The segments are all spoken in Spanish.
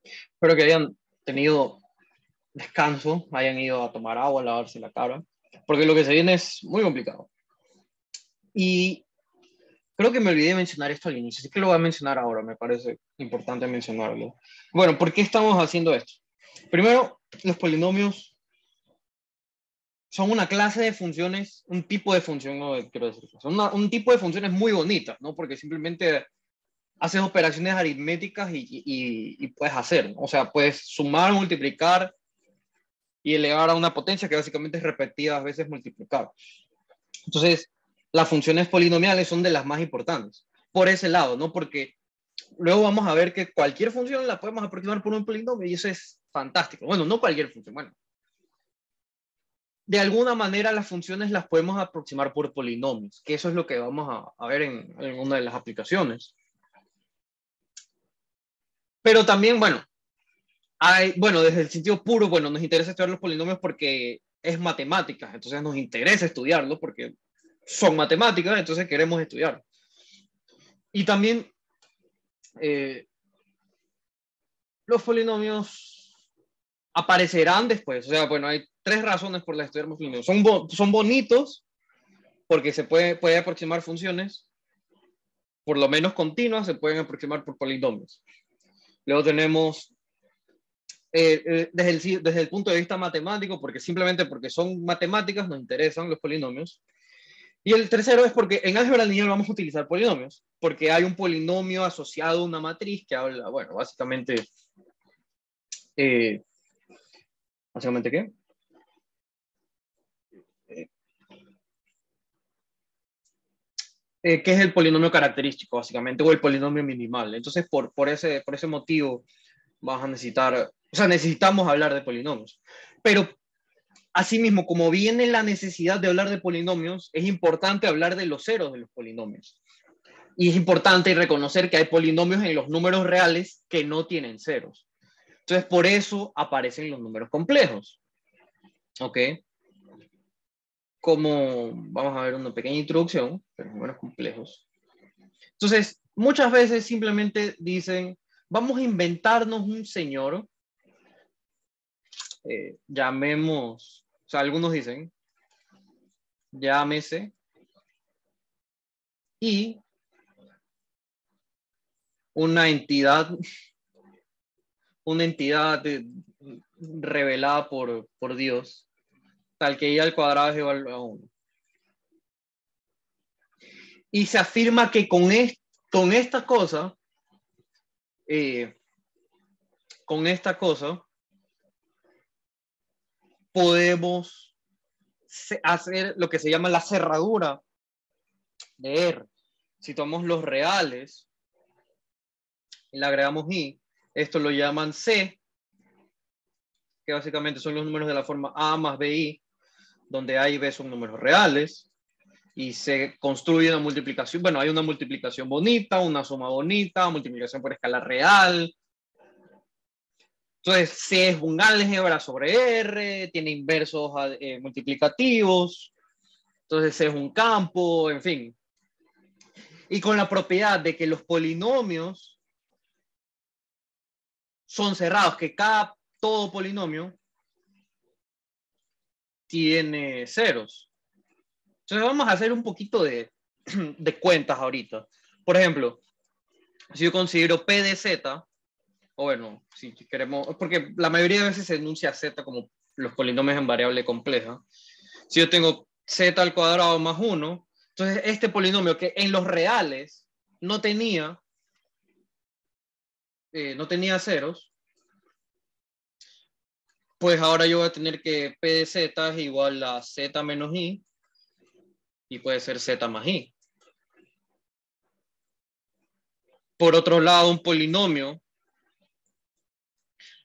Espero que hayan tenido descanso, hayan ido a tomar agua, a lavarse la cara, porque lo que se viene es muy complicado. Y creo que me olvidé de mencionar esto al inicio, así que lo voy a mencionar ahora, me parece importante mencionarlo. Bueno, ¿por qué estamos haciendo esto? Primero, los polinomios son una clase de funciones, un tipo de función, no quiero decir, son un tipo de funciones muy bonitas, ¿no? Porque simplemente haces operaciones aritméticas y puedes hacer, ¿no? O sea, puedes sumar, multiplicar y elevar a una potencia que básicamente es repetidas veces multiplicar. Entonces, las funciones polinomiales son de las más importantes, por ese lado, ¿no? Porque luego vamos a ver que cualquier función la podemos aproximar por un polinomio y eso es fantástico. Bueno, no cualquier función, bueno. De alguna manera las funciones las podemos aproximar por polinomios, que eso es lo que vamos a ver en una de las aplicaciones. Pero también, bueno, bueno, desde el sentido puro, bueno, nos interesa estudiar los polinomios porque es matemáticas, entonces nos interesa estudiarlos porque son matemáticas, entonces queremos estudiar. Y también los polinomios aparecerán después, o sea, bueno, hay tres razones por las que estudiamos polinomios. Son bonitos porque se puede aproximar funciones, por lo menos continuas, se pueden aproximar por polinomios. Luego tenemos desde el punto de vista matemático, porque simplemente porque son matemáticas nos interesan los polinomios. Y el tercero es porque en álgebra lineal vamos a utilizar polinomios, porque hay un polinomio asociado a una matriz que habla, bueno, eh, básicamente ¿qué? Que es el polinomio característico, básicamente, o el polinomio minimal. Entonces, por ese motivo, vas a necesitar, o sea, necesitamos hablar de polinomios. Pero asimismo, como viene la necesidad de hablar de polinomios, es importante hablar de los ceros de los polinomios. Y es importante reconocer que hay polinomios en los números reales que no tienen ceros. Entonces, por eso aparecen los números complejos. ¿Ok? Como vamos a ver una pequeña introducción de los números complejos. Entonces, muchas veces simplemente dicen, vamos a inventarnos un señor, llamemos, o sea, algunos dicen, llámese, y una entidad revelada por Dios, tal que y al cuadrado es igual a 1. Y se afirma que con esta cosa, podemos hacer lo que se llama la cerradura de R. Si tomamos los reales y le agregamos I, esto lo llaman C, que básicamente son los números de la forma A más BI, donde A y B son números reales, y se construye una multiplicación. Bueno, hay una multiplicación bonita, una suma bonita, multiplicación por escala real. Entonces, C es un álgebra sobre R, tiene inversos multiplicativos, entonces C es un campo, en fin. Y con la propiedad de que los polinomios son cerrados, que todo polinomio tiene ceros. Entonces vamos a hacer un poquito de cuentas ahorita. Por ejemplo, si yo considero P de Z, o bueno, si queremos, porque la mayoría de veces se enuncia Z como los polinomios en variable compleja. Si yo tengo Z al cuadrado más 1, entonces este polinomio que en los reales no tenía ceros, pues ahora yo voy a tener que P de Z es igual a Z menos I, y puede ser Z más I. Por otro lado, un polinomio,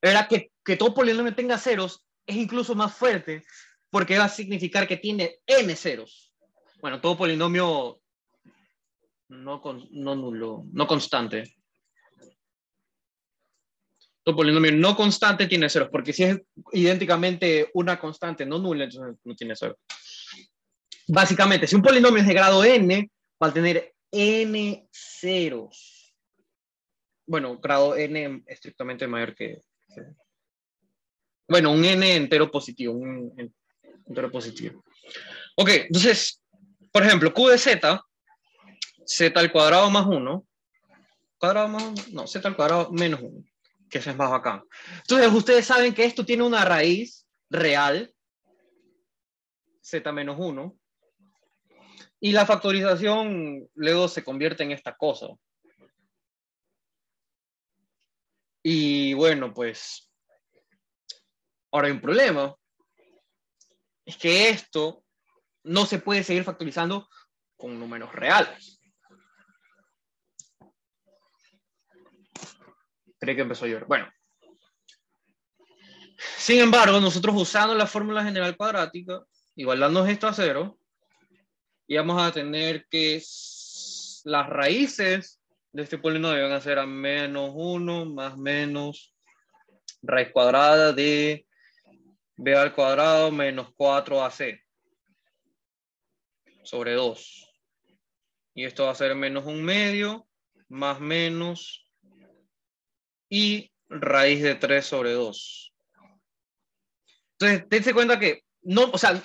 era que todo polinomio tenga ceros es incluso más fuerte porque va a significar que tiene n ceros. Bueno, todo polinomio no nulo, no constante. Todo polinomio no constante tiene ceros, porque si es idénticamente una constante no nula, entonces no tiene ceros. Básicamente, si un polinomio es de grado n, va a tener n ceros. bueno, grado n estrictamente mayor que... Bueno, un n entero positivo, un entero positivo. Ok, entonces, por ejemplo, q de z, z al cuadrado más 1, cuadrado más 1, no, z al cuadrado menos 1, que eso es más bacán. Entonces, ustedes saben que esto tiene una raíz real, z menos 1, y la factorización luego se convierte en esta cosa. Y bueno, pues, ahora hay un problema. Es que esto no se puede seguir factorizando con números reales. Creí que empezó a llover. Bueno. Sin embargo, nosotros usando la fórmula general cuadrática, igualándonos esto a 0, y vamos a tener que las raíces de este polinomio van a ser a menos 1 más menos raíz cuadrada de b al cuadrado menos 4ac sobre 2. Y esto va a ser menos 1/2 más menos y raíz de 3 sobre 2. Entonces, dense cuenta que no, o sea,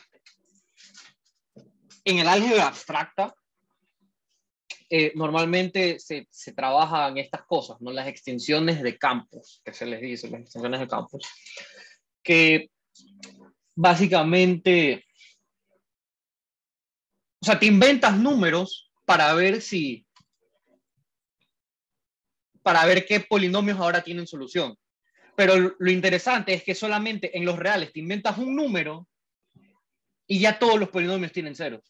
en el álgebra abstracta, normalmente se trabajan estas cosas, ¿no? Las extensiones de campos, que se les dice, las extensiones de campos, que básicamente, o sea, te inventas números para ver qué polinomios ahora tienen solución. Pero lo interesante es que solamente en los reales te inventas un número y ya todos los polinomios tienen ceros.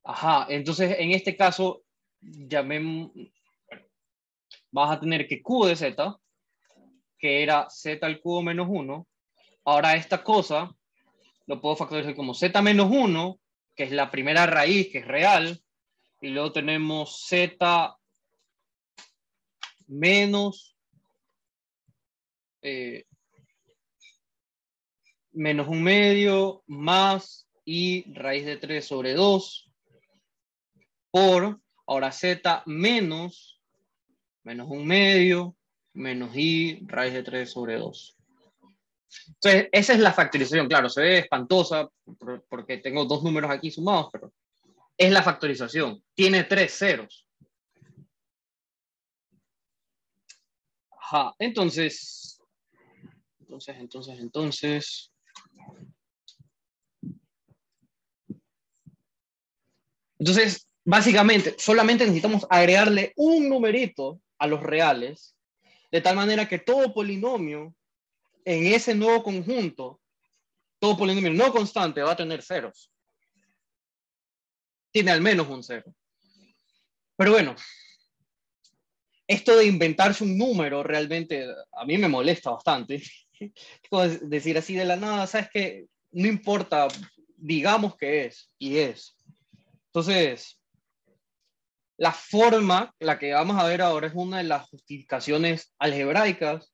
Ajá, entonces en este caso, vas a tener que q de z, que era z al cubo menos 1, ahora esta cosa lo puedo factorizar como z menos 1, que es la primera raíz, que es real, y luego tenemos z menos menos 1/2 más y raíz de 3 sobre 2 por, ahora z menos 1/2 menos y raíz de 3 sobre 2. Entonces, esa es la factorización. Claro, se ve espantosa porque tengo dos números aquí sumados, pero es la factorización. Tiene 3 ceros. Ajá, entonces, básicamente, solamente necesitamos agregarle un numerito a los reales, de tal manera que todo polinomio en ese nuevo conjunto, todo polinomio no constante va a tener ceros. Tiene al menos un cero. Pero bueno, esto de inventarse un número realmente a mí me molesta bastante. Como decir así de la nada, sabes que no importa, digamos que es, y es. Entonces, la forma, la que vamos a ver ahora, es una de las justificaciones algebraicas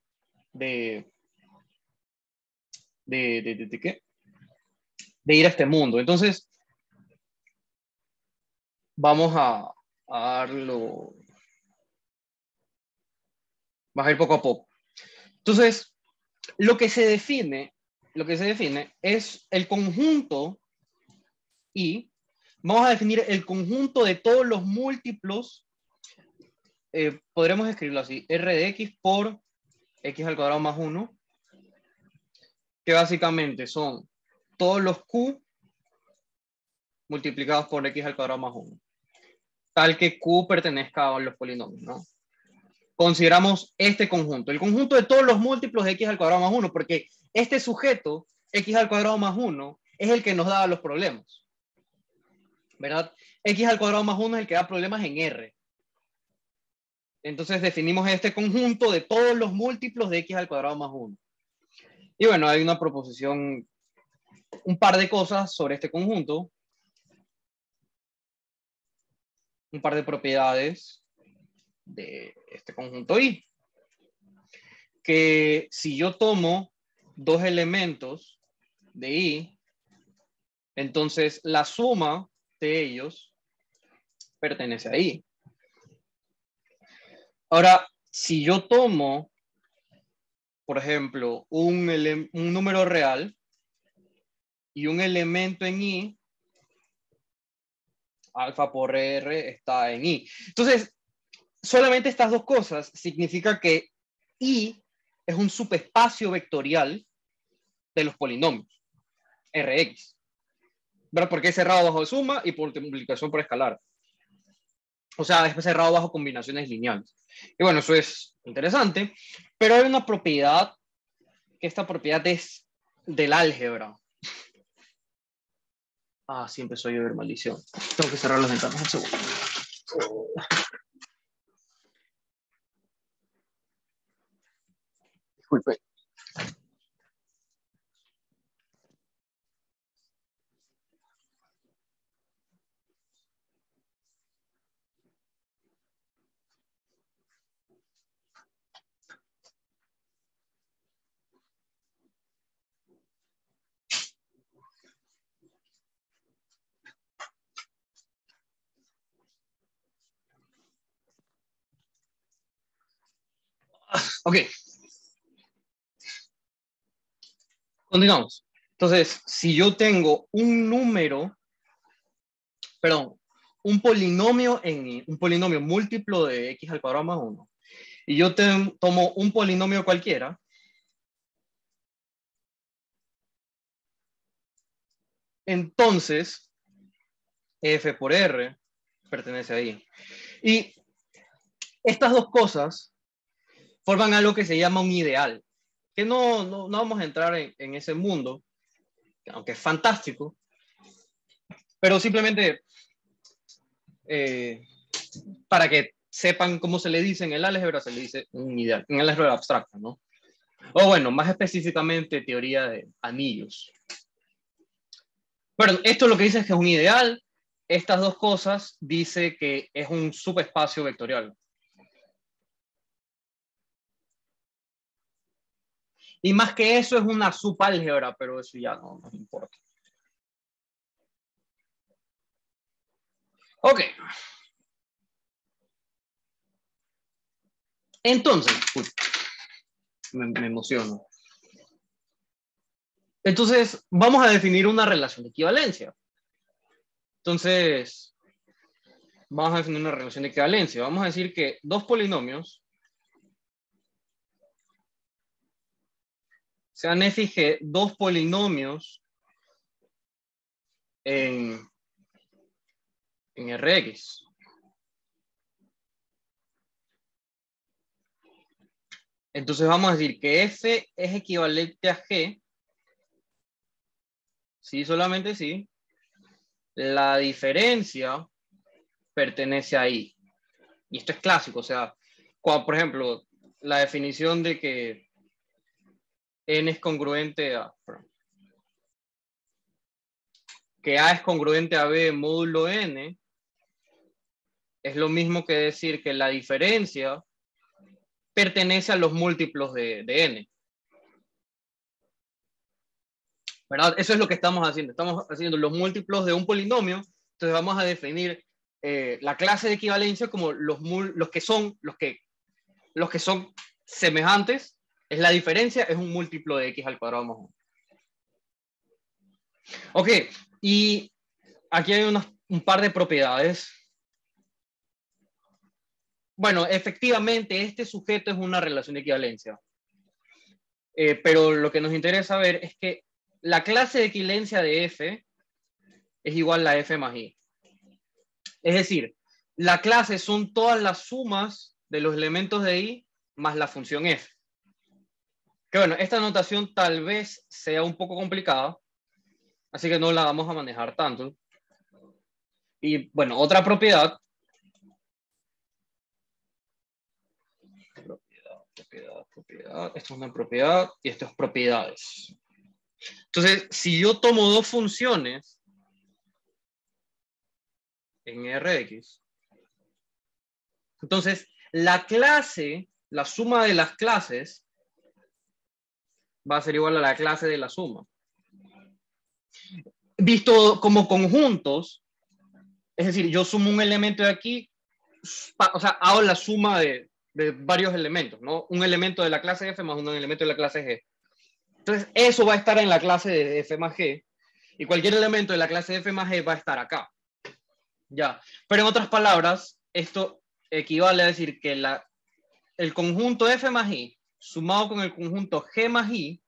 ¿de qué? De ir a este mundo. Entonces, vamos a darlo, vamos a ir poco a poco. Entonces, lo que se define es el conjunto y vamos a definir el conjunto de todos los múltiplos, podremos escribirlo así, r de x por x al cuadrado más 1, que básicamente son todos los q multiplicados por x al cuadrado más 1, tal que q pertenezca a los polinomios, ¿no? Consideramos este conjunto, el conjunto de todos los múltiplos de x al cuadrado más 1, porque este sujeto, x al cuadrado más 1, es el que nos da los problemas, ¿verdad? X al cuadrado más 1 es el que da problemas en R. Entonces definimos este conjunto de todos los múltiplos de x al cuadrado más 1. Y bueno, hay una proposición, un par de cosas sobre este conjunto, un par de propiedades de este conjunto I. Que si yo tomo dos elementos de I, entonces la suma de ellos pertenece a I. Ahora, si yo tomo, por ejemplo, un número real y un elemento en i, alfa por r está en i. Entonces, solamente estas dos cosas significa que i es un subespacio vectorial de los polinomios, Rx, ¿verdad? Porque es cerrado bajo suma y por multiplicación por escalar. O sea, es cerrado bajo combinaciones lineales. Y bueno, eso es interesante, pero hay una propiedad, que esta propiedad es del álgebra. Ah, sí empezó a llover, maldición. Tengo que cerrar las ventanas un segundo. Disculpe. Ok, continuamos. Entonces, si yo tengo un número, perdón, un polinomio un polinomio múltiplo de x al cuadrado más 1, y yo tomo un polinomio cualquiera, entonces f por r pertenece ahí. Y estas dos cosas forman algo que se llama un ideal, que no vamos a entrar en ese mundo, aunque es fantástico, pero simplemente eh, para que sepan cómo se le dice en el álgebra, se le dice un ideal, en el álgebra abstracta, ¿no? O bueno, más específicamente teoría de anillos. Bueno, esto lo que dice es que es un ideal. Estas dos cosas dice que es un subespacio vectorial. Y más que eso es una subálgebra, pero eso ya no nos importa. Ok. Entonces, uy, me emociono. Entonces, vamos a definir una relación de equivalencia. Entonces, vamos a definir una relación de equivalencia. Vamos a decir que dos polinomios sean f y g, dos polinomios en Rx. Entonces vamos a decir que f es equivalente a g, sí, solamente sí. La diferencia pertenece a i. Y esto es clásico, o sea, cuando, por ejemplo, la definición de que n es congruente a... que a es congruente a b módulo n, es lo mismo que decir que la diferencia pertenece a los múltiplos de n. ¿Verdad? Eso es lo que estamos haciendo. Estamos haciendo los múltiplos de un polinomio. Entonces vamos a definir la clase de equivalencia como los que son semejantes. Es la diferencia, es un múltiplo de x al cuadrado más 1. Ok, y aquí hay un par de propiedades. Bueno, efectivamente, este sujeto es una relación de equivalencia. Pero lo que nos interesa ver es que la clase de equivalencia de f es igual a f más i. Es decir, la clase son todas las sumas de los elementos de i más la función f. Que bueno, esta notación tal vez sea un poco complicada, así que no la vamos a manejar tanto. Y bueno, otra propiedad. Propiedad. Esto es una propiedad y esto es propiedades. Entonces, si yo tomo dos funciones en Rx, entonces la clase, la suma de las clases, va a ser igual a la clase de la suma. Visto como conjuntos, es decir, yo sumo un elemento de aquí, o sea, hago la suma de de varios elementos, ¿no? Un elemento de la clase F más un elemento de la clase G. Entonces, eso va a estar en la clase de F más G, y cualquier elemento de la clase F más G va a estar acá. Ya. Pero en otras palabras, esto equivale a decir que el conjunto F más I sumado con el conjunto G más I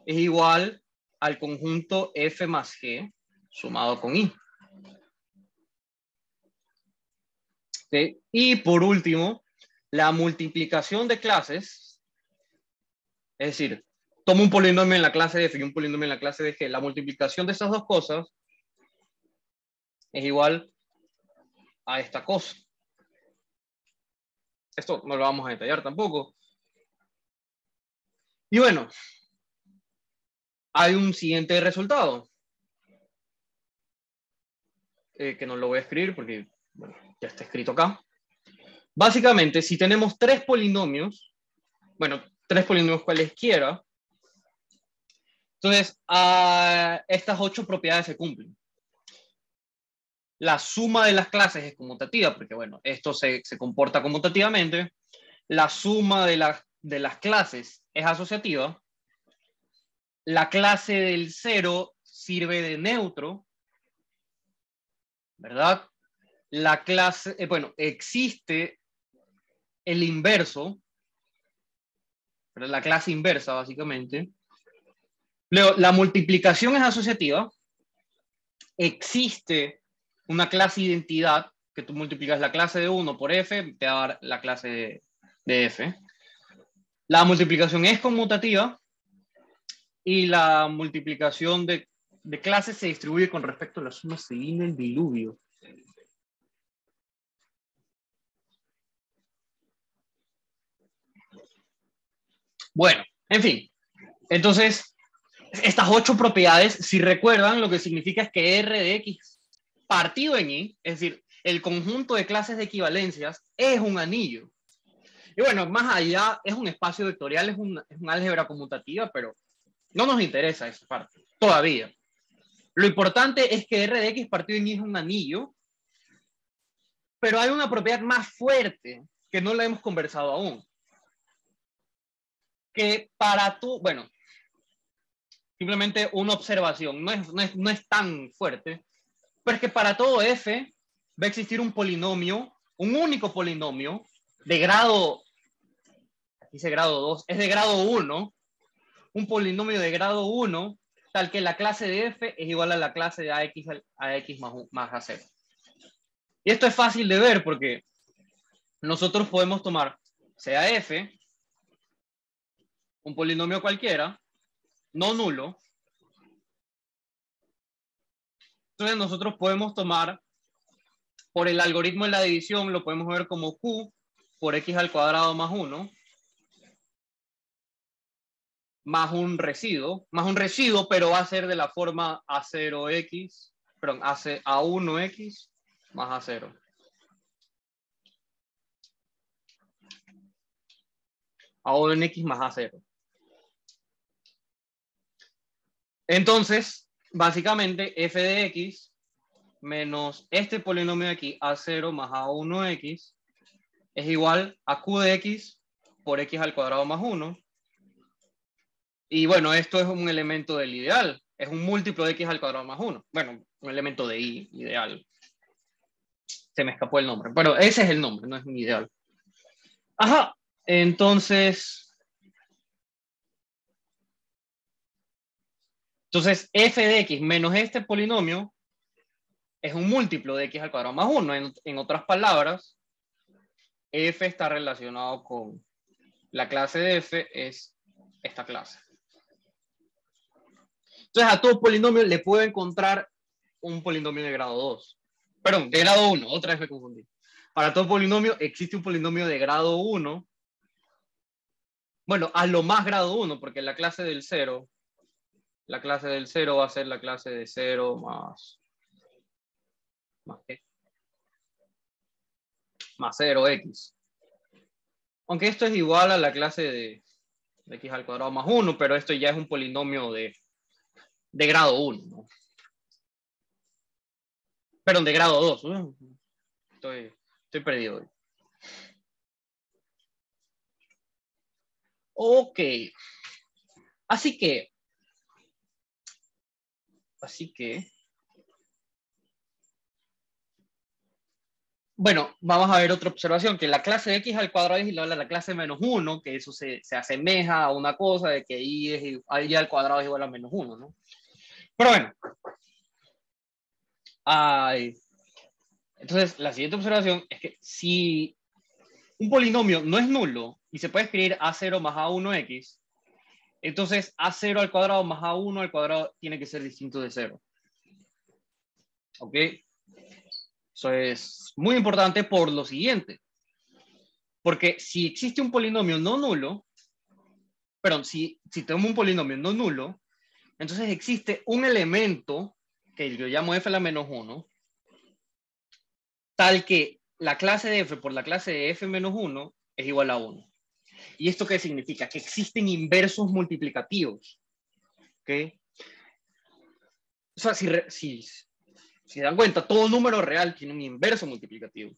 es igual al conjunto F más G sumado con I. ¿Sí? Y por último, la multiplicación de clases, es decir, tomo un polinomio en la clase de F y un polinomio en la clase de G, la multiplicación de esas dos cosas es igual a esta cosa. Esto no lo vamos a detallar tampoco. Y bueno, hay un siguiente resultado, que no lo voy a escribir porque bueno, ya está escrito acá. Básicamente, si tenemos tres polinomios, bueno, tres polinomios cualesquiera, entonces estas 8 propiedades se cumplen. La suma de las clases es conmutativa, porque bueno, esto se comporta conmutativamente. La suma de las clases es asociativa. La clase del 0 sirve de neutro, ¿verdad? La clase, bueno, existe el inverso, pero la clase inversa básicamente. Luego, la multiplicación es asociativa. Existe una clase identidad, que tú multiplicas la clase de 1 por f, te va a dar la clase de f. La multiplicación es conmutativa y la multiplicación de clases se distribuye con respecto a la suma. Se viene el diluvio. Bueno, en fin. Entonces, estas 8 propiedades, si recuerdan, lo que significa es que R de X partido en Y, es decir, el conjunto de clases de equivalencias, es un anillo. Y bueno, más allá, es un espacio vectorial, es un álgebra conmutativa, pero no nos interesa esa parte, todavía. Lo importante es que R de X partido en Y es un anillo, pero hay una propiedad más fuerte que no la hemos conversado aún. Que para tú, bueno, simplemente una observación, no es tan fuerte, pero es que para todo F va a existir un polinomio, un único polinomio de grado, aquí dice grado 2, es de grado 1, un polinomio de grado 1, tal que la clase de F es igual a la clase de AX más A0. Y esto es fácil de ver porque nosotros podemos tomar sea F, un polinomio cualquiera, no nulo. Entonces nosotros podemos tomar, por el algoritmo de la división, lo podemos ver como Q por X al cuadrado más 1, más un residuo, pero va a ser de la forma A0X, perdón, A1X más A0. A1X más A0. Entonces, básicamente, f de x menos este polinomio de aquí, A0 más A1X, es igual a Q de x por X al cuadrado más 1. Y bueno, esto es un elemento del ideal. Es un múltiplo de X al cuadrado más 1. Bueno, un elemento de I ideal. Se me escapó el nombre. Pero ese es el nombre, no es un ideal. Ajá. Entonces f de x menos este polinomio es un múltiplo de X al cuadrado más 1. En otras palabras, f está relacionado con la clase de f, es esta clase. Entonces a todo polinomio le puedo encontrar un polinomio de grado 2. Perdón, de grado 1, otra vez me confundí. Para todo polinomio existe un polinomio de grado 1. Bueno, a lo más grado 1, porque la clase del 0 va a ser la clase de 0 más 0x. Aunque esto es igual a la clase de x al cuadrado más 1, pero esto ya es un polinomio de grado 1, ¿no? Perdón, de grado 2. Estoy perdido hoy. Ok. Así que, bueno, vamos a ver otra observación, que la clase de x al cuadrado es igual a la clase menos 1, que eso se asemeja a una cosa de que y al cuadrado es igual a menos 1, ¿no? Pero bueno, entonces la siguiente observación es que si un polinomio no es nulo y se puede escribir a0 más a1x, entonces a0 al cuadrado más a1 al cuadrado tiene que ser distinto de 0. ¿Ok? Eso es muy importante por lo siguiente. Porque si existe un polinomio no nulo, perdón, si tenemos un polinomio no nulo, entonces existe un elemento que yo llamo f a la menos 1, tal que la clase de f por la clase de f menos 1 es igual a 1. ¿Y esto qué significa? Que existen inversos multiplicativos. ¿Ok? O sea, si se dan cuenta, todo número real tiene un inverso multiplicativo.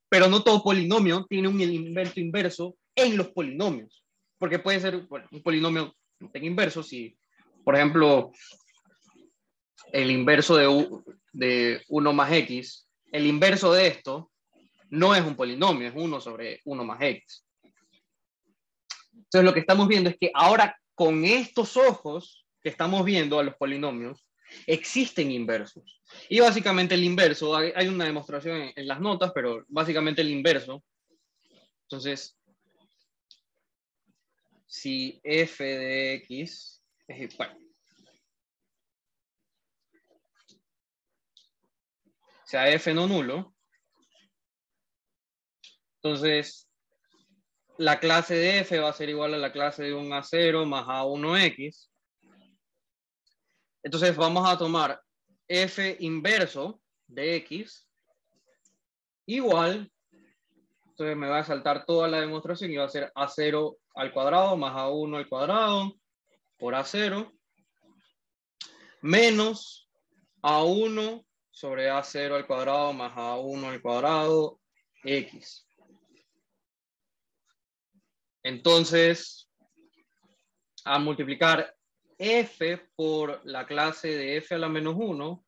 Pero no todo polinomio tiene un inverso en los polinomios. Porque puede ser, bueno, un polinomio no tenga inverso si, por ejemplo, el inverso de 1 más x, el inverso de esto no es un polinomio, es 1 sobre 1 más x. Entonces lo que estamos viendo es que ahora con estos ojos que estamos viendo a los polinomios, existen inversos. Y básicamente el inverso, hay una demostración en las notas, pero básicamente el inverso. Entonces, si f de x es igual, sea f no nulo, entonces la clase de f va a ser igual a la clase de un a0 más a1x. Entonces vamos a tomar f inverso de x igual, entonces me va a saltar toda la demostración y va a ser a0 al cuadrado más a1 al cuadrado por a0 menos a1 sobre a0 al cuadrado más a1 al cuadrado x. Entonces, al multiplicar f por la clase de f a la menos 1,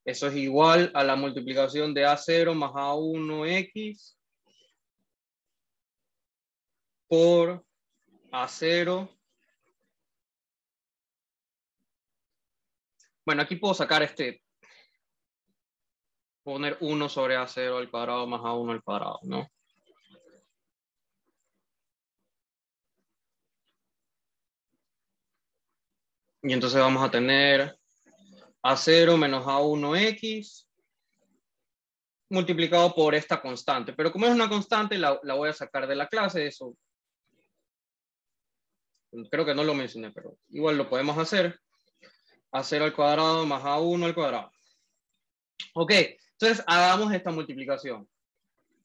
eso es igual a la multiplicación de a0 más a1x por a0. Bueno, aquí puedo sacar poner 1 sobre a0 al cuadrado más a1 al cuadrado, ¿no? Y entonces vamos a tener a0 menos a1x multiplicado por esta constante. Pero como es una constante, la voy a sacar de la clase. Eso creo que no lo mencioné, pero igual lo podemos hacer. A0 al cuadrado más a1 al cuadrado. Ok, entonces hagamos esta multiplicación.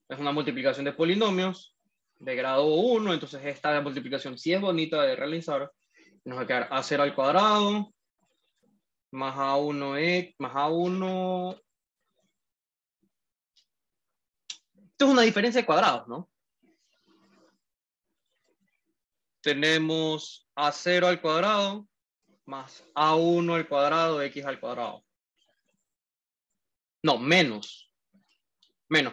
Es una multiplicación de polinomios de grado 1, entonces esta multiplicación sí es bonita de realizar. Nos va a quedar a0 al cuadrado más a1 más a1. Esto es una diferencia de cuadrados, ¿no? Tenemos a0 al cuadrado más a1 al cuadrado x al cuadrado. No, menos,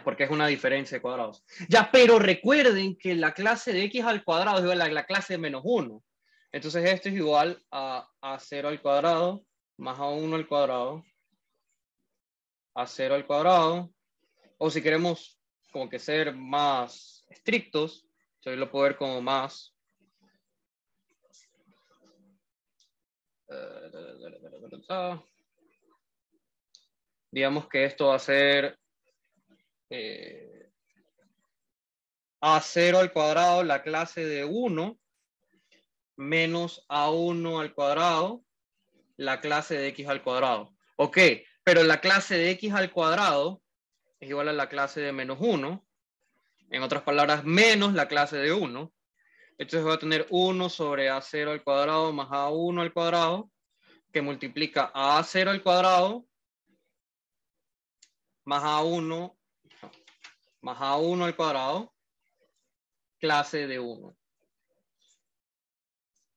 porque es una diferencia de cuadrados. Ya, pero recuerden que la clase de x al cuadrado es igual a la clase de menos 1. Entonces esto es igual a 0 al cuadrado más a1 al cuadrado a 0 al cuadrado. O si queremos como que ser más estrictos, yo lo puedo ver como más. Digamos que esto va a ser a0 al cuadrado, la clase de 1, menos a1 al cuadrado, la clase de x al cuadrado. Ok, pero la clase de x al cuadrado es igual a la clase de menos 1. En otras palabras, menos la clase de 1. Entonces voy a tener 1 sobre a0 al cuadrado más a1 al cuadrado, que multiplica a a0 al cuadrado más a1 al cuadrado, clase de 1.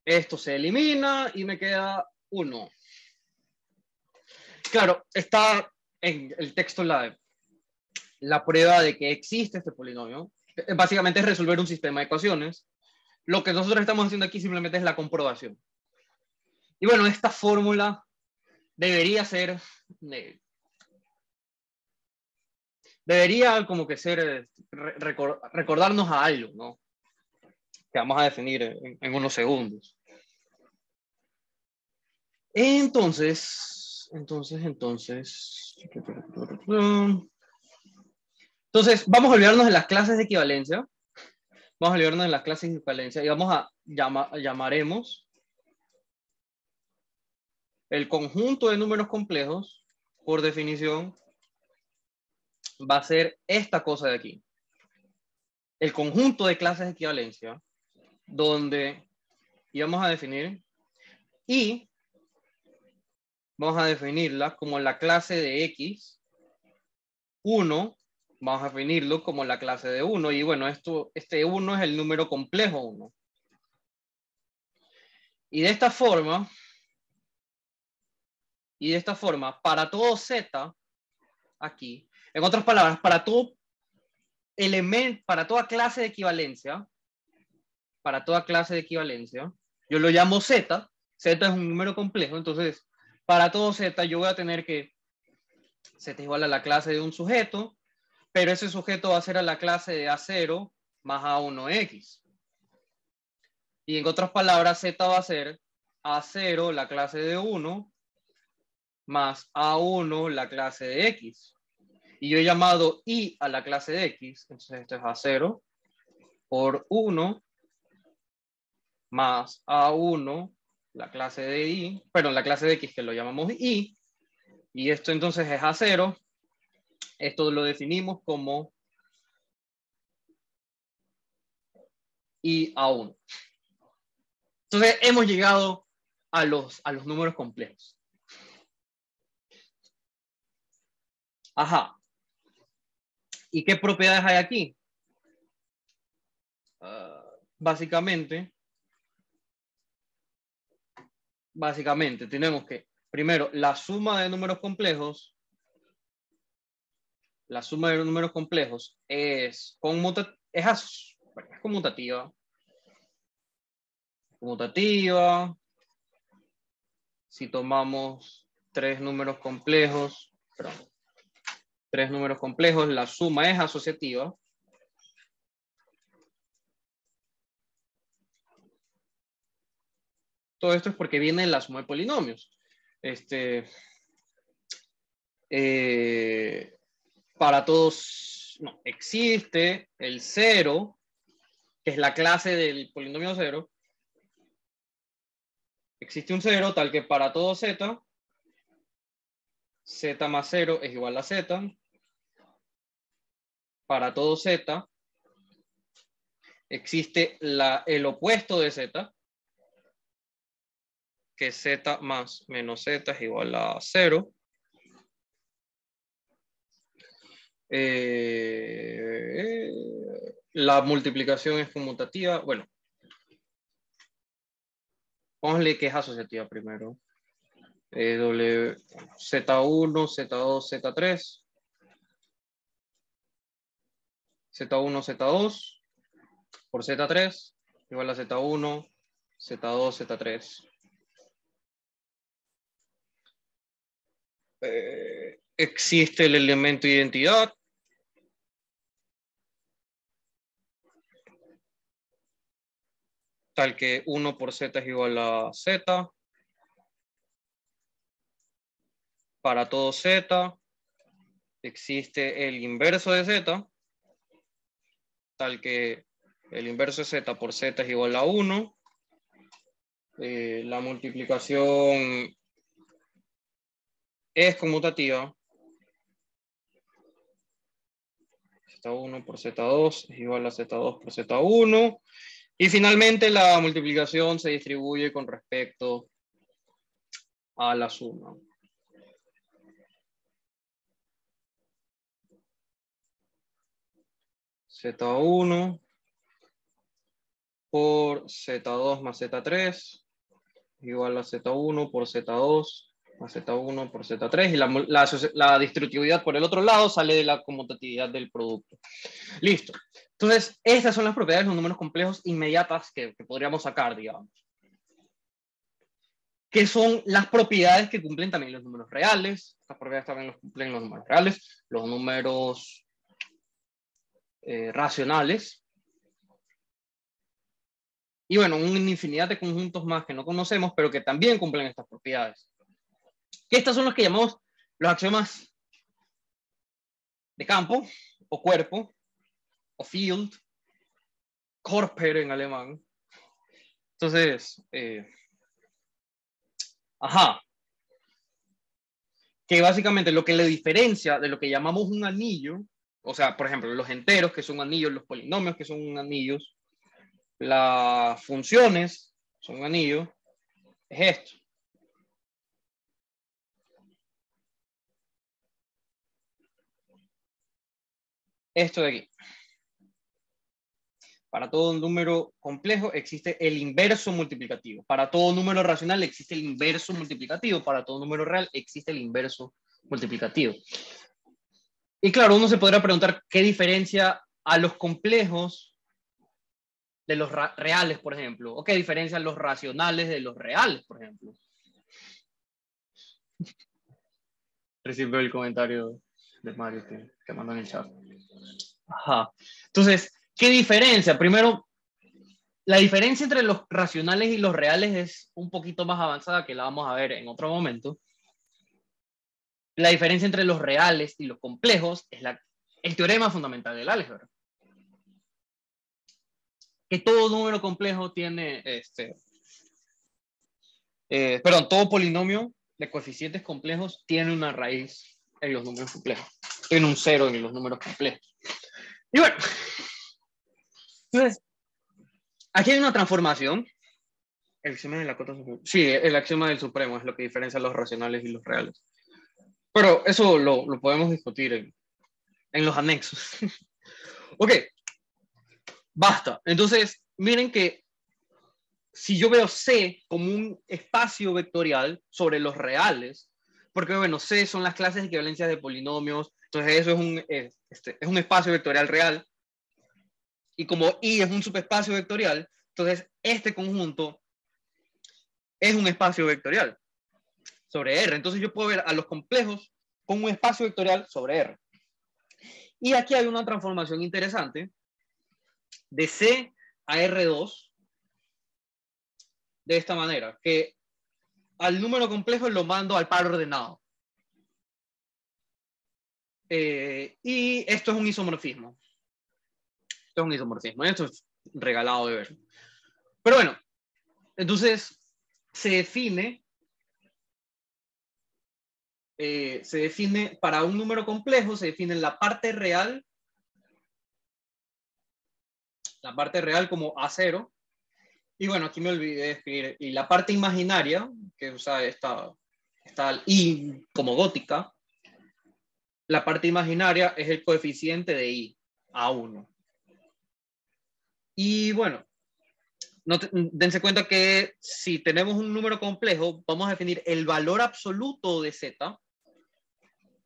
Esto se elimina y me queda 1. Claro, está en el texto la prueba de que existe este polinomio. Básicamente es resolver un sistema de ecuaciones. Lo que nosotros estamos haciendo aquí simplemente es la comprobación. Y bueno, esta fórmula debería ser, debería como que ser, recordarnos a algo, ¿no? Que vamos a definir en unos segundos. Entonces, vamos a olvidarnos de las clases de equivalencia. Vamos a olvidarnos de las clases de equivalencia y vamos a llamaremos el conjunto de números complejos, por definición, va a ser esta cosa de aquí. El conjunto de clases de equivalencia, donde íbamos a definir y vamos a definirla como la clase de X, 1, vamos a definirlo como la clase de 1, y bueno, este 1 es el número complejo 1. Y de esta forma, para todo Z, aquí, en otras palabras, para todo elemento, para toda clase de equivalencia, yo lo llamo Z, Z es un número complejo, entonces, para todo Z yo voy a tener que Z igual a la clase de un sujeto, pero ese sujeto va a ser a la clase de A0 más A1X. Y en otras palabras, Z va a ser A0 la clase de 1 más A1 la clase de X. Y yo he llamado I a la clase de X, entonces esto es A0 por 1 más A1 la clase de I, perdón, la clase de X que lo llamamos I, y esto entonces es A0, esto lo definimos como I A1. Entonces hemos llegado a los números complejos. Ajá. ¿Y qué propiedades hay aquí? Básicamente tenemos que, primero, la suma de números complejos es conmutativa. Si tomamos tres números complejos, la suma es asociativa. Todo esto es porque viene en la suma de polinomios. Para todos, no, existe el 0, que es la clase del polinomio 0. Existe un 0 tal que para todo z, z más 0 es igual a z. Para todo z, existe el opuesto de z, que z más menos z es igual a 0. La multiplicación es conmutativa. Bueno, póngale que es asociativa primero. Z1, Z2, Z3. Z1, Z2 por Z3 igual a Z1, Z2, Z3. Existe el elemento de identidad. Tal que 1 por Z es igual a Z. Para todo Z existe el inverso de Z. Tal que el inverso de Z por Z es igual a 1. La multiplicación es conmutativa. Z1 por Z2 es igual a Z2 por Z1. Y finalmente la multiplicación se distribuye con respecto a la suma. Z1 por Z2 más Z3 igual a Z1 por Z2 más Z1 por Z3 y la distributividad por el otro lado sale de la conmutatividad del producto. Listo. Entonces, estas son las propiedades de los números complejos inmediatas que podríamos sacar, digamos. ¿Qué son las propiedades que cumplen también los números reales? Estas propiedades también los cumplen los números reales, los números racionales. Y bueno, una infinidad de conjuntos más que no conocemos, pero que también cumplen estas propiedades. Y estas son los que llamamos los axiomas de campo, o cuerpo, o field, Körper en alemán. Entonces, que básicamente lo que le diferencia de lo que llamamos un anillo, o sea, por ejemplo, los enteros que son anillos, los polinomios que son anillos, las funciones son anillos, es esto. Esto de aquí. Para todo número complejo existe el inverso multiplicativo. Para todo número racional existe el inverso multiplicativo. Para todo número real existe el inverso multiplicativo. Y claro, uno se podrá preguntar qué diferencia a los complejos de los reales, por ejemplo, o qué diferencia a los racionales de los reales, por ejemplo. Recibo el comentario de Mario que mandó en el chat. Ajá. Entonces, ¿qué diferencia? Primero, la diferencia entre los racionales y los reales es un poquito más avanzada, que la vamos a ver en otro momento. La diferencia entre los reales y los complejos es el teorema fundamental del álgebra. Que todo número complejo tiene, todo polinomio de coeficientes complejos tiene una raíz en los números complejos. Tiene un cero en los números complejos. Y bueno, entonces, aquí hay una transformación. El axioma de la cota suprema. Sí, el axioma del supremo es lo que diferencia los racionales y los reales. Pero eso lo podemos discutir en los anexos. Ok, basta. Entonces, miren que si yo veo C como un espacio vectorial sobre los reales, porque bueno, C son las clases de equivalencias de polinomios, entonces eso es un espacio vectorial real, y como I es un subespacio vectorial, entonces este conjunto es un espacio vectorial sobre R. Entonces yo puedo ver a los complejos con un espacio vectorial sobre R. Y aquí hay una transformación interesante de C a R2 de esta manera, que al número complejo lo mando al par ordenado. Y esto es un isomorfismo. Esto es un isomorfismo. Esto es regalado de ver. Pero bueno, entonces se define para un número complejo, se define la parte real como A0. Y bueno, aquí me olvidé de escribir. Y la parte imaginaria, que usa esta I como gótica, la parte imaginaria es el coeficiente de I, A1. Y bueno, dense cuenta que si tenemos un número complejo, vamos a definir el valor absoluto de Z,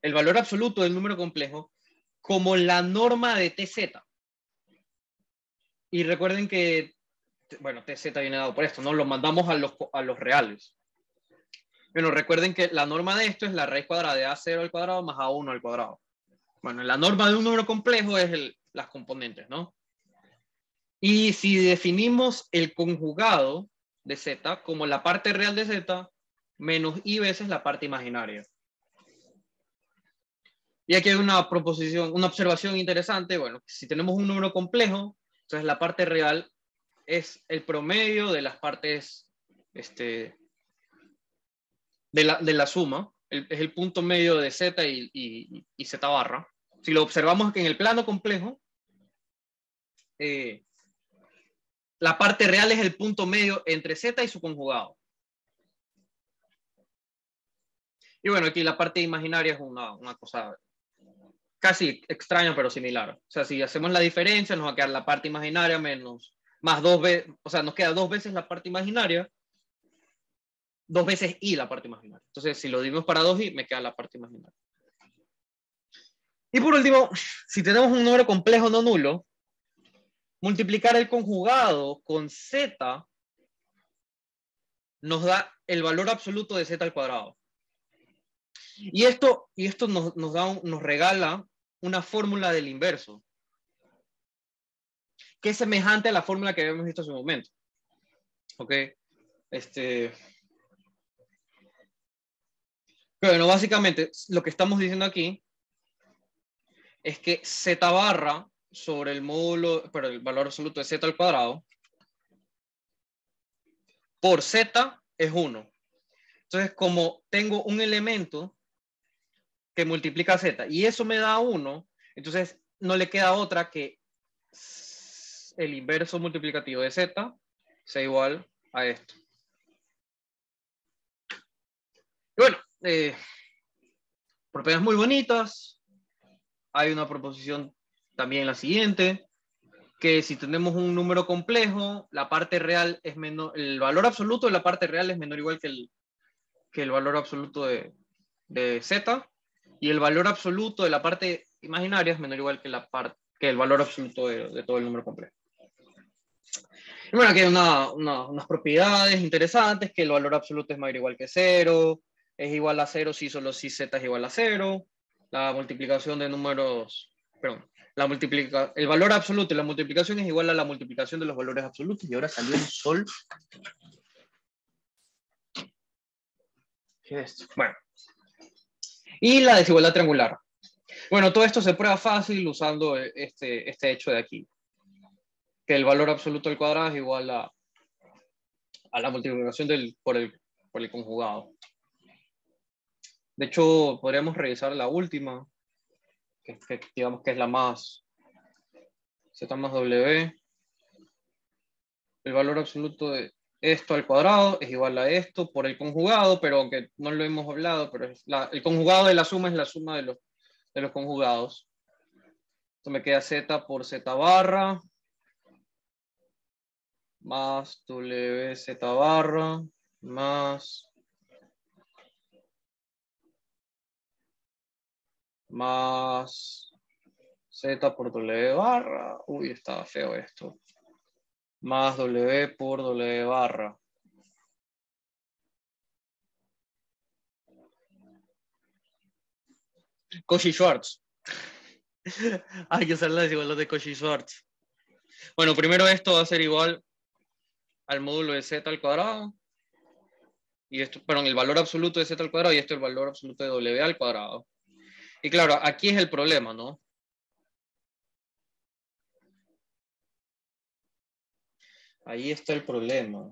el valor absoluto del número complejo, como la norma de TZ. Y recuerden que, bueno, TZ viene dado por esto, ¿no? Lo mandamos a los reales. Bueno, recuerden que la norma de esto es la raíz cuadrada de A0 al cuadrado más A1 al cuadrado. Bueno, la norma de un número complejo es las componentes, ¿no? Y si definimos el conjugado de Z como la parte real de Z menos I veces la parte imaginaria. Y aquí hay una observación interesante. Bueno, si tenemos un número complejo, entonces la parte real es el promedio de las partes de la suma, es el punto medio de Z y Z barra. Si lo observamos que en el plano complejo, la parte real es el punto medio entre Z y su conjugado. Y bueno, aquí la parte imaginaria es una cosa casi extraña, pero similar. O sea, si hacemos la diferencia, nos va a quedar la parte imaginaria menos más 2 veces, o sea, nos queda 2 veces la parte imaginaria, 2 veces y la parte imaginaria. Entonces, si lo dividimos para 2y, me queda la parte imaginaria. Y por último, si tenemos un número complejo no nulo, multiplicar el conjugado con z nos da el valor absoluto de z al cuadrado. Y esto nos regala una fórmula del inverso, que es semejante a la fórmula que habíamos visto hace un momento. ¿Ok? Bueno, básicamente lo que estamos diciendo aquí es que z barra sobre el módulo, pero el valor absoluto de z al cuadrado, por z es 1. Entonces, como tengo un elemento que multiplica z y eso me da 1, entonces no le queda otra que el inverso multiplicativo de z sea igual a esto. Y bueno, propiedades muy bonitas. Hay una proposición también la siguiente, que si tenemos un número complejo, la parte real es menor, el valor absoluto de la parte real es menor o igual que el valor absoluto de z, y el valor absoluto de la parte imaginaria es menor o igual que el valor absoluto de todo el número complejo. Y bueno, aquí hay unas propiedades interesantes, que el valor absoluto es mayor o igual que 0, es igual a 0 si solo si z es igual a 0, la multiplicación de números, perdón, el valor absoluto y la multiplicación es igual a la multiplicación de los valores absolutos, y ahora salió el sol. ¿Qué es esto? Bueno. Y la desigualdad triangular. Bueno, todo esto se prueba fácil usando este hecho de aquí, que el valor absoluto al cuadrado es igual a la multiplicación por el conjugado. De hecho, podríamos revisar la última, que digamos que es la más z más w. El valor absoluto de esto al cuadrado es igual a esto por el conjugado, pero aunque no lo hemos hablado, pero el conjugado de la suma es la suma de los conjugados. Esto me queda z por z barra más wz barra más z por w barra. Uy, estaba feo esto. Más w por w barra. Cauchy-Schwarz. Hay que usar la desigualdad de Cauchy-Schwarz. Bueno, primero esto va a ser igual al módulo de z al cuadrado. Y esto, perdón, el valor absoluto de z al cuadrado, y esto es el valor absoluto de w al cuadrado. Y claro, aquí es el problema, ¿no? Ahí está el problema.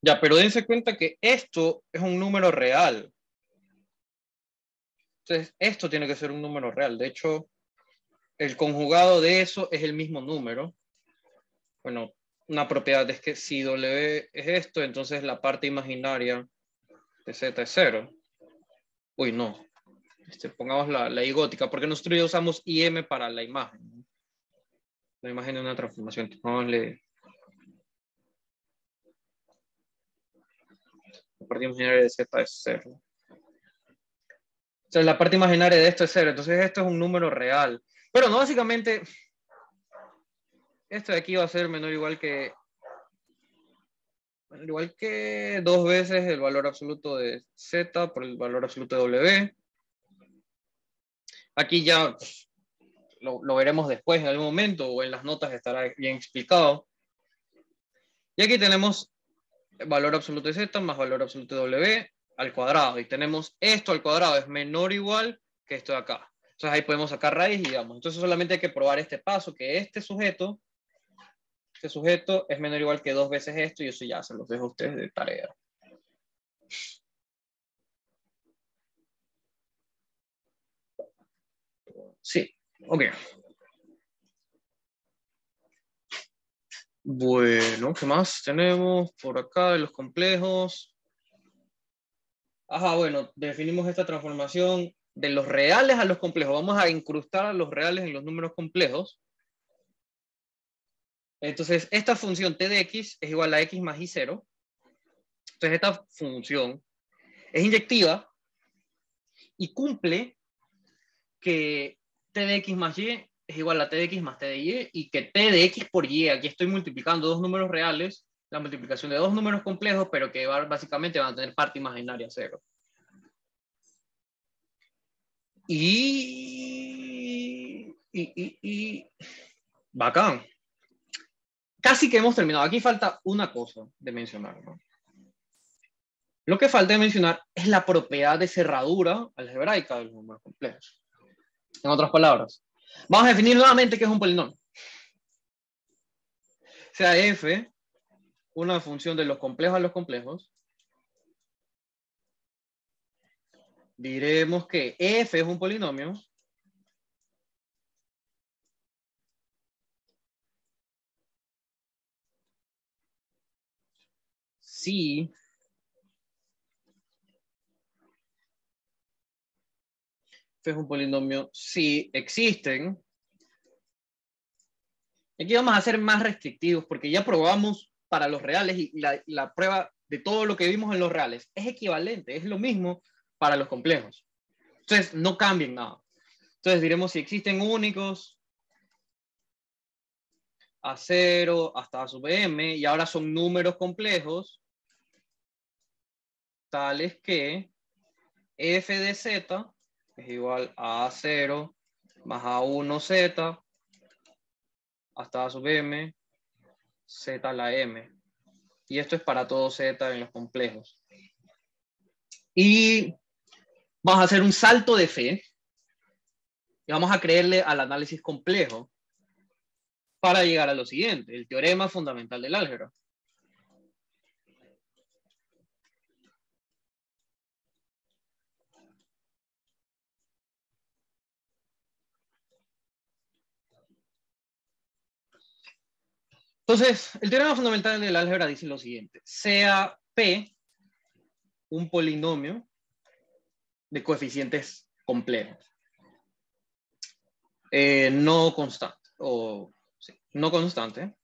Ya, pero dense cuenta que esto es un número real. Entonces, esto tiene que ser un número real. De hecho, el conjugado de eso es el mismo número. Bueno, una propiedad es que si W es esto, entonces la parte imaginaria de Z es 0. Uy, no. Pongamos la I gótica, porque nosotros ya usamos IM para la imagen. La imagen de una transformación. Pongámosle la parte imaginaria de Z es 0. Entonces la parte imaginaria de esto es 0. Entonces esto es un número real. Pero no, básicamente, esto de aquí va a ser menor o igual que 2 veces el valor absoluto de Z por el valor absoluto de W. Aquí ya lo veremos después en algún momento, o en las notas estará bien explicado. Y aquí tenemos el valor absoluto de Z más valor absoluto de W al cuadrado. Y tenemos esto al cuadrado, es menor o igual que esto de acá. Entonces ahí podemos sacar raíz y digamos. Entonces solamente hay que probar este paso, que este sujeto este sujeto es menor o igual que 2 veces esto, y eso ya se los dejo a ustedes de tarea. Sí, ok. Bueno, ¿qué más tenemos por acá de los complejos? Ajá, bueno, definimos esta transformación de los reales a los complejos. Vamos a incrustar a los reales en los números complejos. Entonces, esta función t de x es igual a x más y0. Entonces, esta función es inyectiva y cumple que t de x más y es igual a t de x más t de y que t de x por y, aquí estoy multiplicando dos números reales, la multiplicación de dos números complejos, pero que básicamente van a tener parte imaginaria 0. Bacán. Casi que hemos terminado. Aquí falta una cosa de mencionar, ¿no? Lo que falta de mencionar es la propiedad de cerradura algebraica de los números complejos. En otras palabras, vamos a definir nuevamente qué es un polinomio. Sea f una función de los complejos a los complejos, diremos que f es un polinomio si f es un polinomio si existen. Aquí vamos a ser más restrictivos porque ya probamos para los reales y la prueba de todo lo que vimos en los reales es equivalente, es lo mismo para los complejos. Entonces, no cambien nada. Entonces, diremos si existen únicos a 0 hasta a sub m, y ahora son números complejos, tales que f de z es igual a 0 más a1z hasta a sub m, z a la m. Y esto es para todo z en los complejos. Y vamos a hacer un salto de fe y vamos a creerle al análisis complejo para llegar a lo siguiente, el teorema fundamental del álgebra. Entonces, el teorema fundamental del álgebra dice lo siguiente: sea P un polinomio de coeficientes complejos, no constante, o sí, no constante,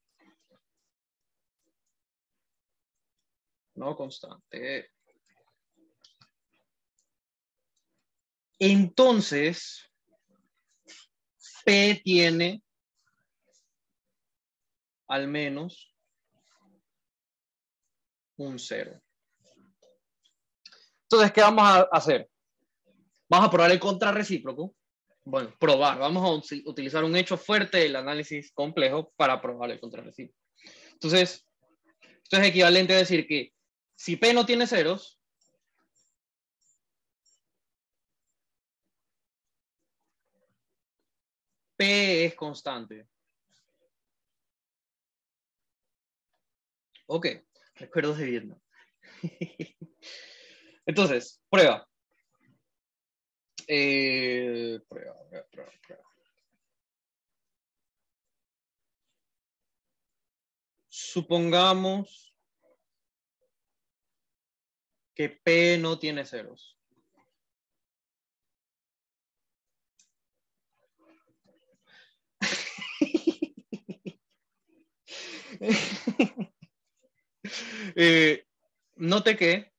no constante. Entonces, P tiene al menos un 0. Entonces, ¿qué vamos a hacer? Vamos a probar el contrarrecíproco. Bueno, probar. Vamos a utilizar un hecho fuerte del análisis complejo para probar el contrarrecíproco. Entonces, esto es equivalente a decir que si P no tiene ceros, P es constante. Ok, recuerdos de Vietnam. Entonces, prueba. Prueba. Supongamos que P no tiene ceros. Note que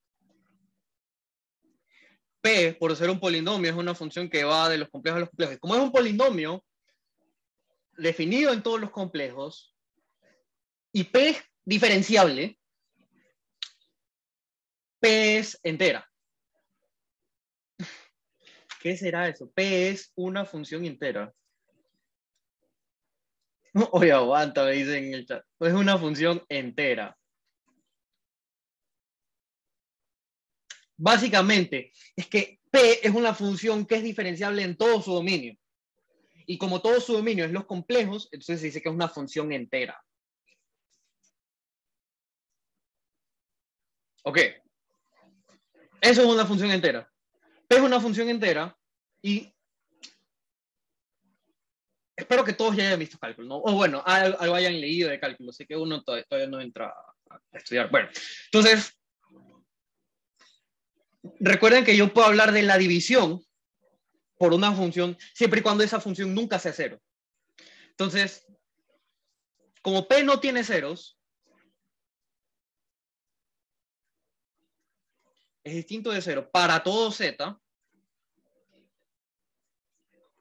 P, por ser un polinomio, es una función que va de los complejos a los complejos. Como es un polinomio definido en todos los complejos y P es diferenciable, P es entera. ¿Qué será eso? P es una función entera. Oye, aguanta, me dicen en el chat. Es una función entera. Básicamente, es que P es una función que es diferenciable en todo su dominio. Y como todo su dominio es los complejos, entonces se dice que es una función entera. Ok, eso es una función entera. P es una función entera y espero que todos ya hayan visto cálculo, ¿no? O bueno, algo hayan leído de cálculo. Sé que uno todavía no entra a estudiar. Bueno, entonces, recuerden que yo puedo hablar de la división por una función siempre y cuando esa función nunca sea cero. Entonces, como P no tiene ceros, es distinto de cero para todo Z,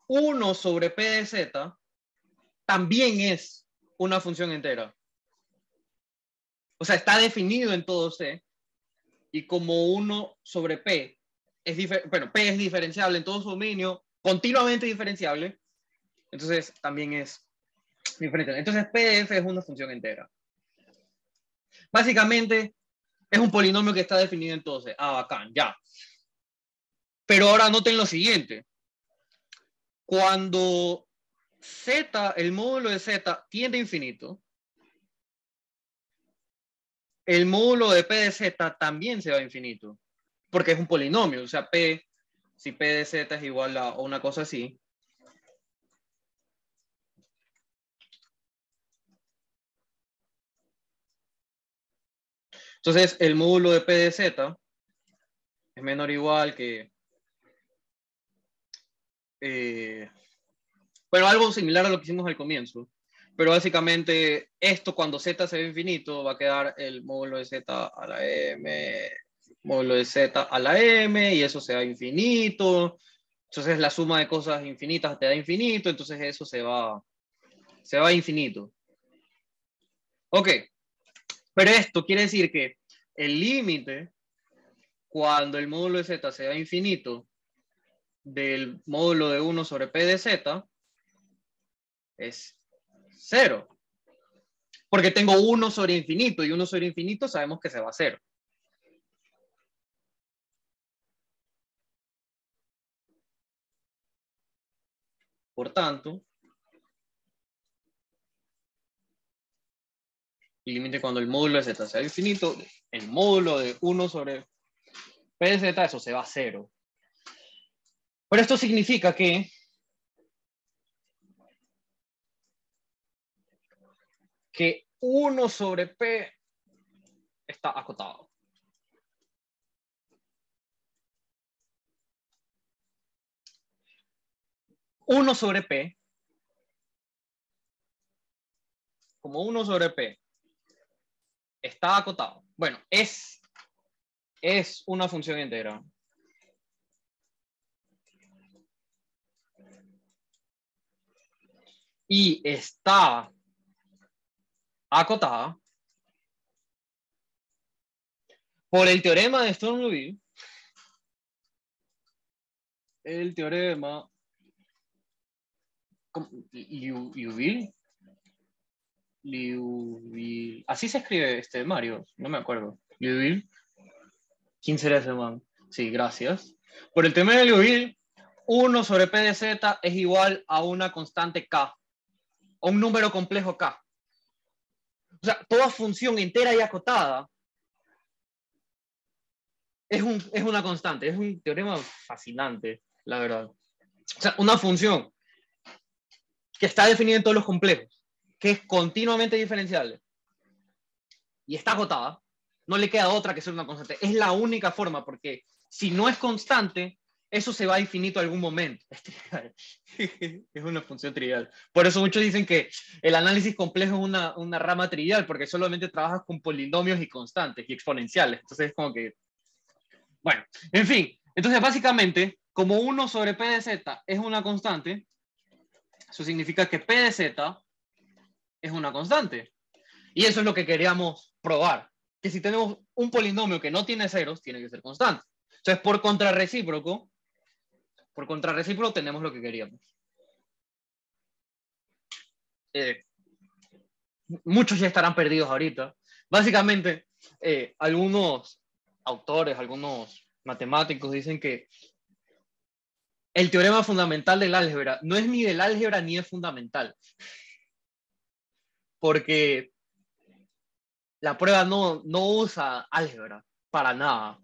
1 sobre P de Z también es una función entera. O sea, está definido en todo C, y como 1 sobre P es bueno, P es diferenciable en todo su dominio, continuamente diferenciable, entonces también es diferente. Entonces P de F es una función entera. Básicamente es un polinomio que está definido en todo C. Ah, bacán, ya. Pero ahora noten lo siguiente. Cuando Z, el módulo de Z tiende a infinito, el módulo de P de Z también se va a infinito, porque es un polinomio. O sea, P, si P de Z es igual a una cosa así, entonces el módulo de P de Z es menor o igual que... bueno, algo similar a lo que hicimos al comienzo. Pero básicamente esto cuando Z se ve infinito va a quedar el módulo de Z a la M, módulo de Z a la M, y eso se va infinito. Entonces la suma de cosas infinitas te da infinito, entonces eso se va a infinito. Ok, pero esto quiere decir que el límite cuando el módulo de Z se va a infinito del módulo de 1 sobre P de Z es 0. Porque tengo 1 sobre infinito y 1 sobre infinito sabemos que se va a 0. Por tanto, el límite cuando el módulo de z sea infinito, el módulo de 1 sobre p de z, eso se va a 0. Pero esto significa que 1 sobre p está acotado. Uno sobre p, como 1 sobre p está acotado. Bueno, es una función entera. Y está acotada por el teorema de Sturm-Liouville. El teorema Liouville. Liouville. Así se escribe Mario, no me acuerdo. Liouville. ¿Quién será ese man? Sí, gracias. Por el teorema de Liouville, 1 sobre P de Z es igual a una constante K, a un número complejo K. O sea, toda función entera y acotada es una constante. Es un teorema fascinante, la verdad. O sea, una función que está definida en todos los complejos, que es continuamente diferenciable y está acotada, no le queda otra que ser una constante. Es la única forma, porque si no es constante, eso se va a infinito en algún momento. Es trivial. Es una función trivial. Por eso muchos dicen que el análisis complejo es una rama trivial, porque solamente trabajas con polinomios y constantes y exponenciales. Entonces es como que... Bueno, en fin. Entonces básicamente, como 1 sobre P de Z es una constante, eso significa que P de Z es una constante. Y eso es lo que queríamos probar. Que si tenemos un polinomio que no tiene ceros, tiene que ser constante. Entonces, por contrarrecíproco tenemos lo que queríamos. Muchos ya estarán perdidos ahorita. Básicamente, algunos autores, algunos matemáticos dicen que el teorema fundamental del álgebra no es ni del álgebra ni es fundamental. Porque la prueba no usa álgebra. para nada.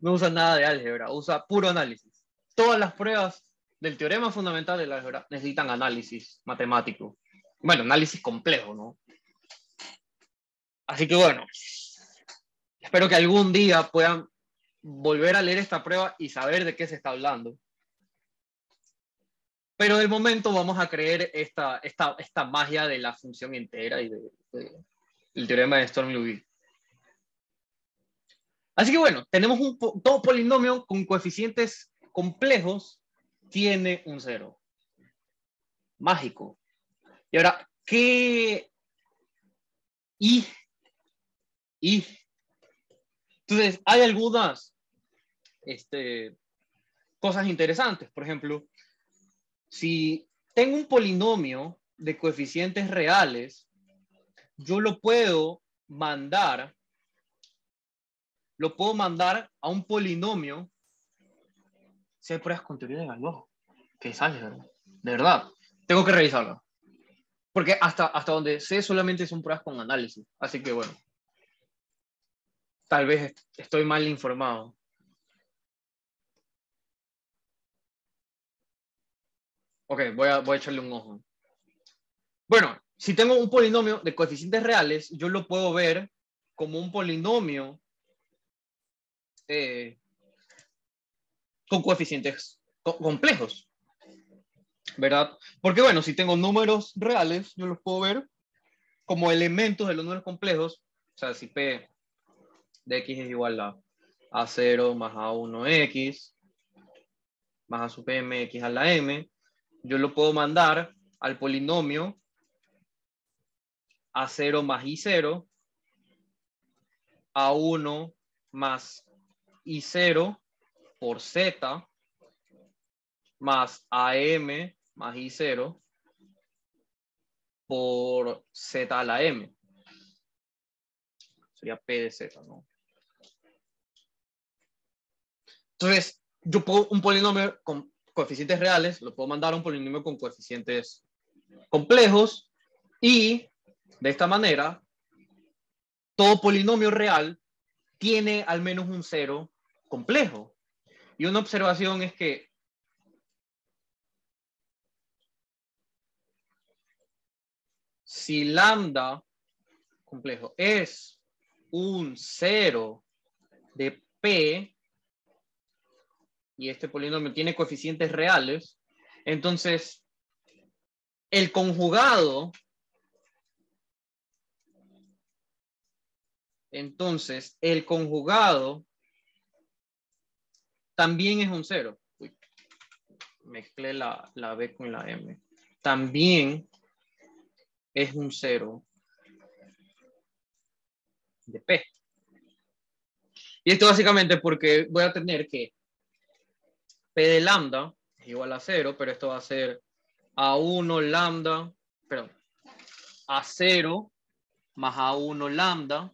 No usa nada de álgebra, usa puro análisis. Todas las pruebas del teorema fundamental de la álgebra necesitan análisis matemático. Bueno, análisis complejo, ¿no? Así que bueno, espero que algún día puedan volver a leer esta prueba y saber de qué se está hablando. Pero de momento vamos a creer esta magia de la función entera y del teorema de Sturm-Liouville. Así que bueno, tenemos todo polinomio con coeficientes complejos tiene un cero. Mágico. Y ahora, ¿qué? Entonces, hay algunas cosas interesantes. Por ejemplo, si tengo un polinomio de coeficientes reales, yo lo puedo mandar a un polinomio. Si hay pruebas con teoría de Galois, que sale, ¿verdad? De verdad, tengo que revisarlo. Porque hasta donde sé solamente son pruebas con análisis. Así que bueno, tal vez estoy mal informado. Ok, voy a echarle un ojo. Bueno, si tengo un polinomio de coeficientes reales, yo lo puedo ver como un polinomio con coeficientes complejos, ¿verdad? Porque bueno, si tengo números reales, yo los puedo ver como elementos de los números complejos. O sea, si P de X es igual a 0 más A1X más A sub M, X a la M, yo lo puedo mandar al polinomio A0 más I0, A1 más I0 por Z más AM más I0 por Z a la M. Sería P de Z, ¿no? Entonces, yo puedo un polinomio con coeficientes reales, lo puedo mandar a un polinomio con coeficientes complejos y de esta manera, todo polinomio real tiene al menos un cero complejo. Y una observación es que si lambda complejo es un cero de P y este polinomio tiene coeficientes reales, entonces el conjugado también es un cero. Uy, mezclé la B con la M. También es un cero de P. Y esto básicamente porque voy a tener que P de lambda es igual a 0, pero esto va a ser A1 lambda, perdón, A0 más A1 lambda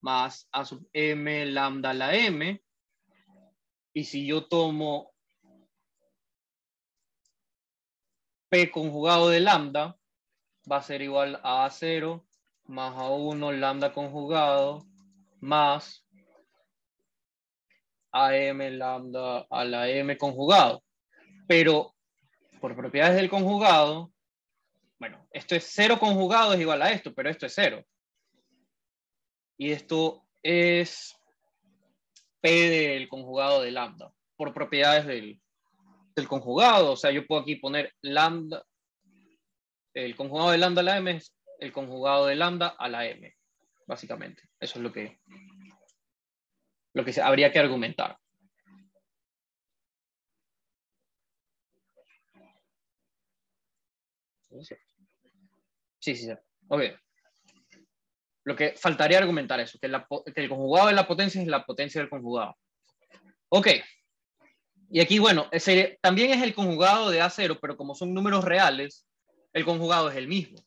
más A sub M lambda a la M. Y si yo tomo P conjugado de lambda, va a ser igual a A0 más A1 lambda conjugado más AM lambda a la M conjugado. Pero por propiedades del conjugado, bueno, esto es 0 conjugado es igual a esto, pero esto es 0. Y esto es P del conjugado de lambda, por propiedades del conjugado. O sea, yo puedo aquí poner lambda, el conjugado de lambda a la M es el conjugado de lambda a la M, básicamente. Eso es lo que habría que argumentar. Sí, sí, sí. Ok. Lo que faltaría argumentar eso, que el conjugado de la potencia es la potencia del conjugado. Ok. Y aquí, bueno, también es el conjugado de A0, pero como son números reales, el conjugado es el mismo.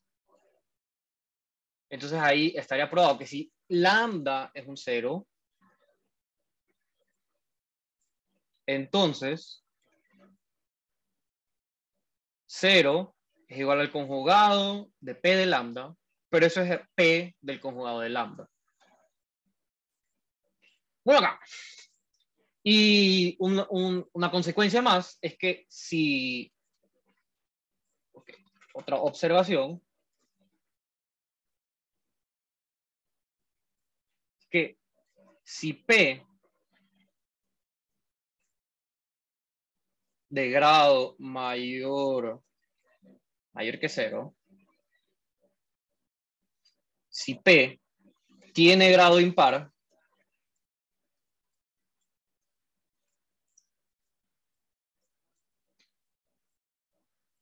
Entonces ahí estaría probado que si lambda es un 0, entonces 0 es igual al conjugado de P de lambda pero eso es P del conjugado de lambda. Bueno, acá. Y una consecuencia más es que si... Okay, otra observación. Que si P de grado mayor que 0, si P tiene grado impar,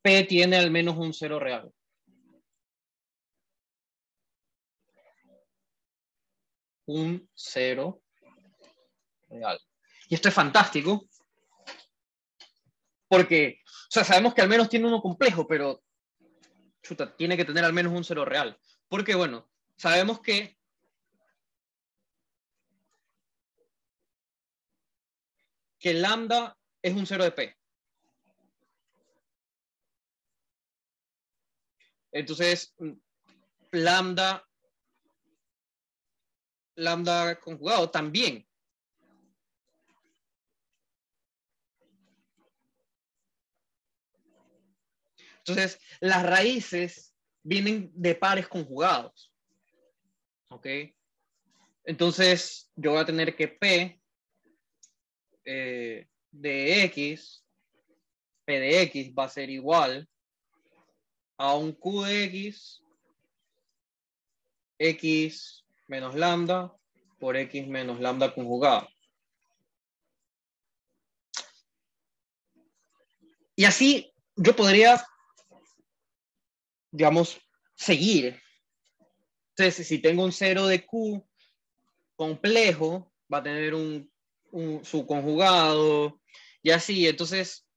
P tiene al menos un 0 real. Un 0 real. Y esto es fantástico porque, o sea, sabemos que al menos tiene uno complejo, pero chuta, tiene que tener al menos un 0 real. Porque, bueno, sabemos que lambda es un 0 de P. Entonces, lambda conjugado también. Entonces, las raíces vienen de pares conjugados. ¿Ok? Entonces, yo voy a tener que P de X, P de X va a ser igual a un Q de X, X menos lambda por X menos lambda conjugado. Y así yo podría, digamos, seguir. Entonces, si tengo un 0 de Q complejo, va a tener su conjugado y así. Entonces,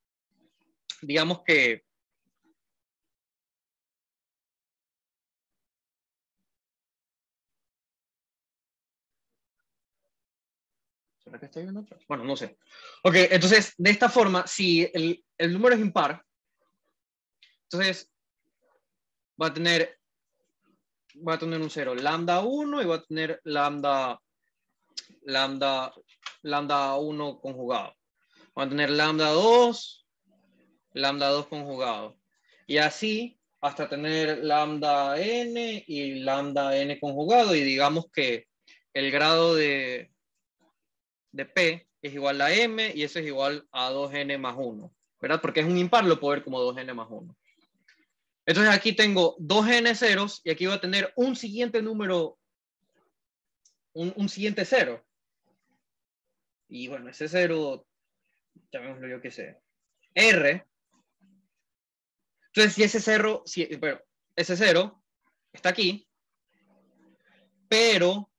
digamos que ¿será que estoy viendo atrás? Bueno, no sé. Ok, entonces, de esta forma, si el número es impar, entonces va a tener un 0 lambda 1 y va a tener lambda 1 conjugado. Va a tener lambda 2 conjugado. Y así hasta tener lambda n y lambda n conjugado. Y digamos que el grado de P es igual a m y eso es igual a 2n más 1. ¿Verdad? Porque es un impar, lo puedo ver como 2n más 1. Entonces aquí tengo 2n ceros y aquí voy a tener un siguiente número, un siguiente cero. Y bueno, ese cero, llamémoslo yo que sé, R. Entonces, si ese cero, bueno, ese cero está aquí, pero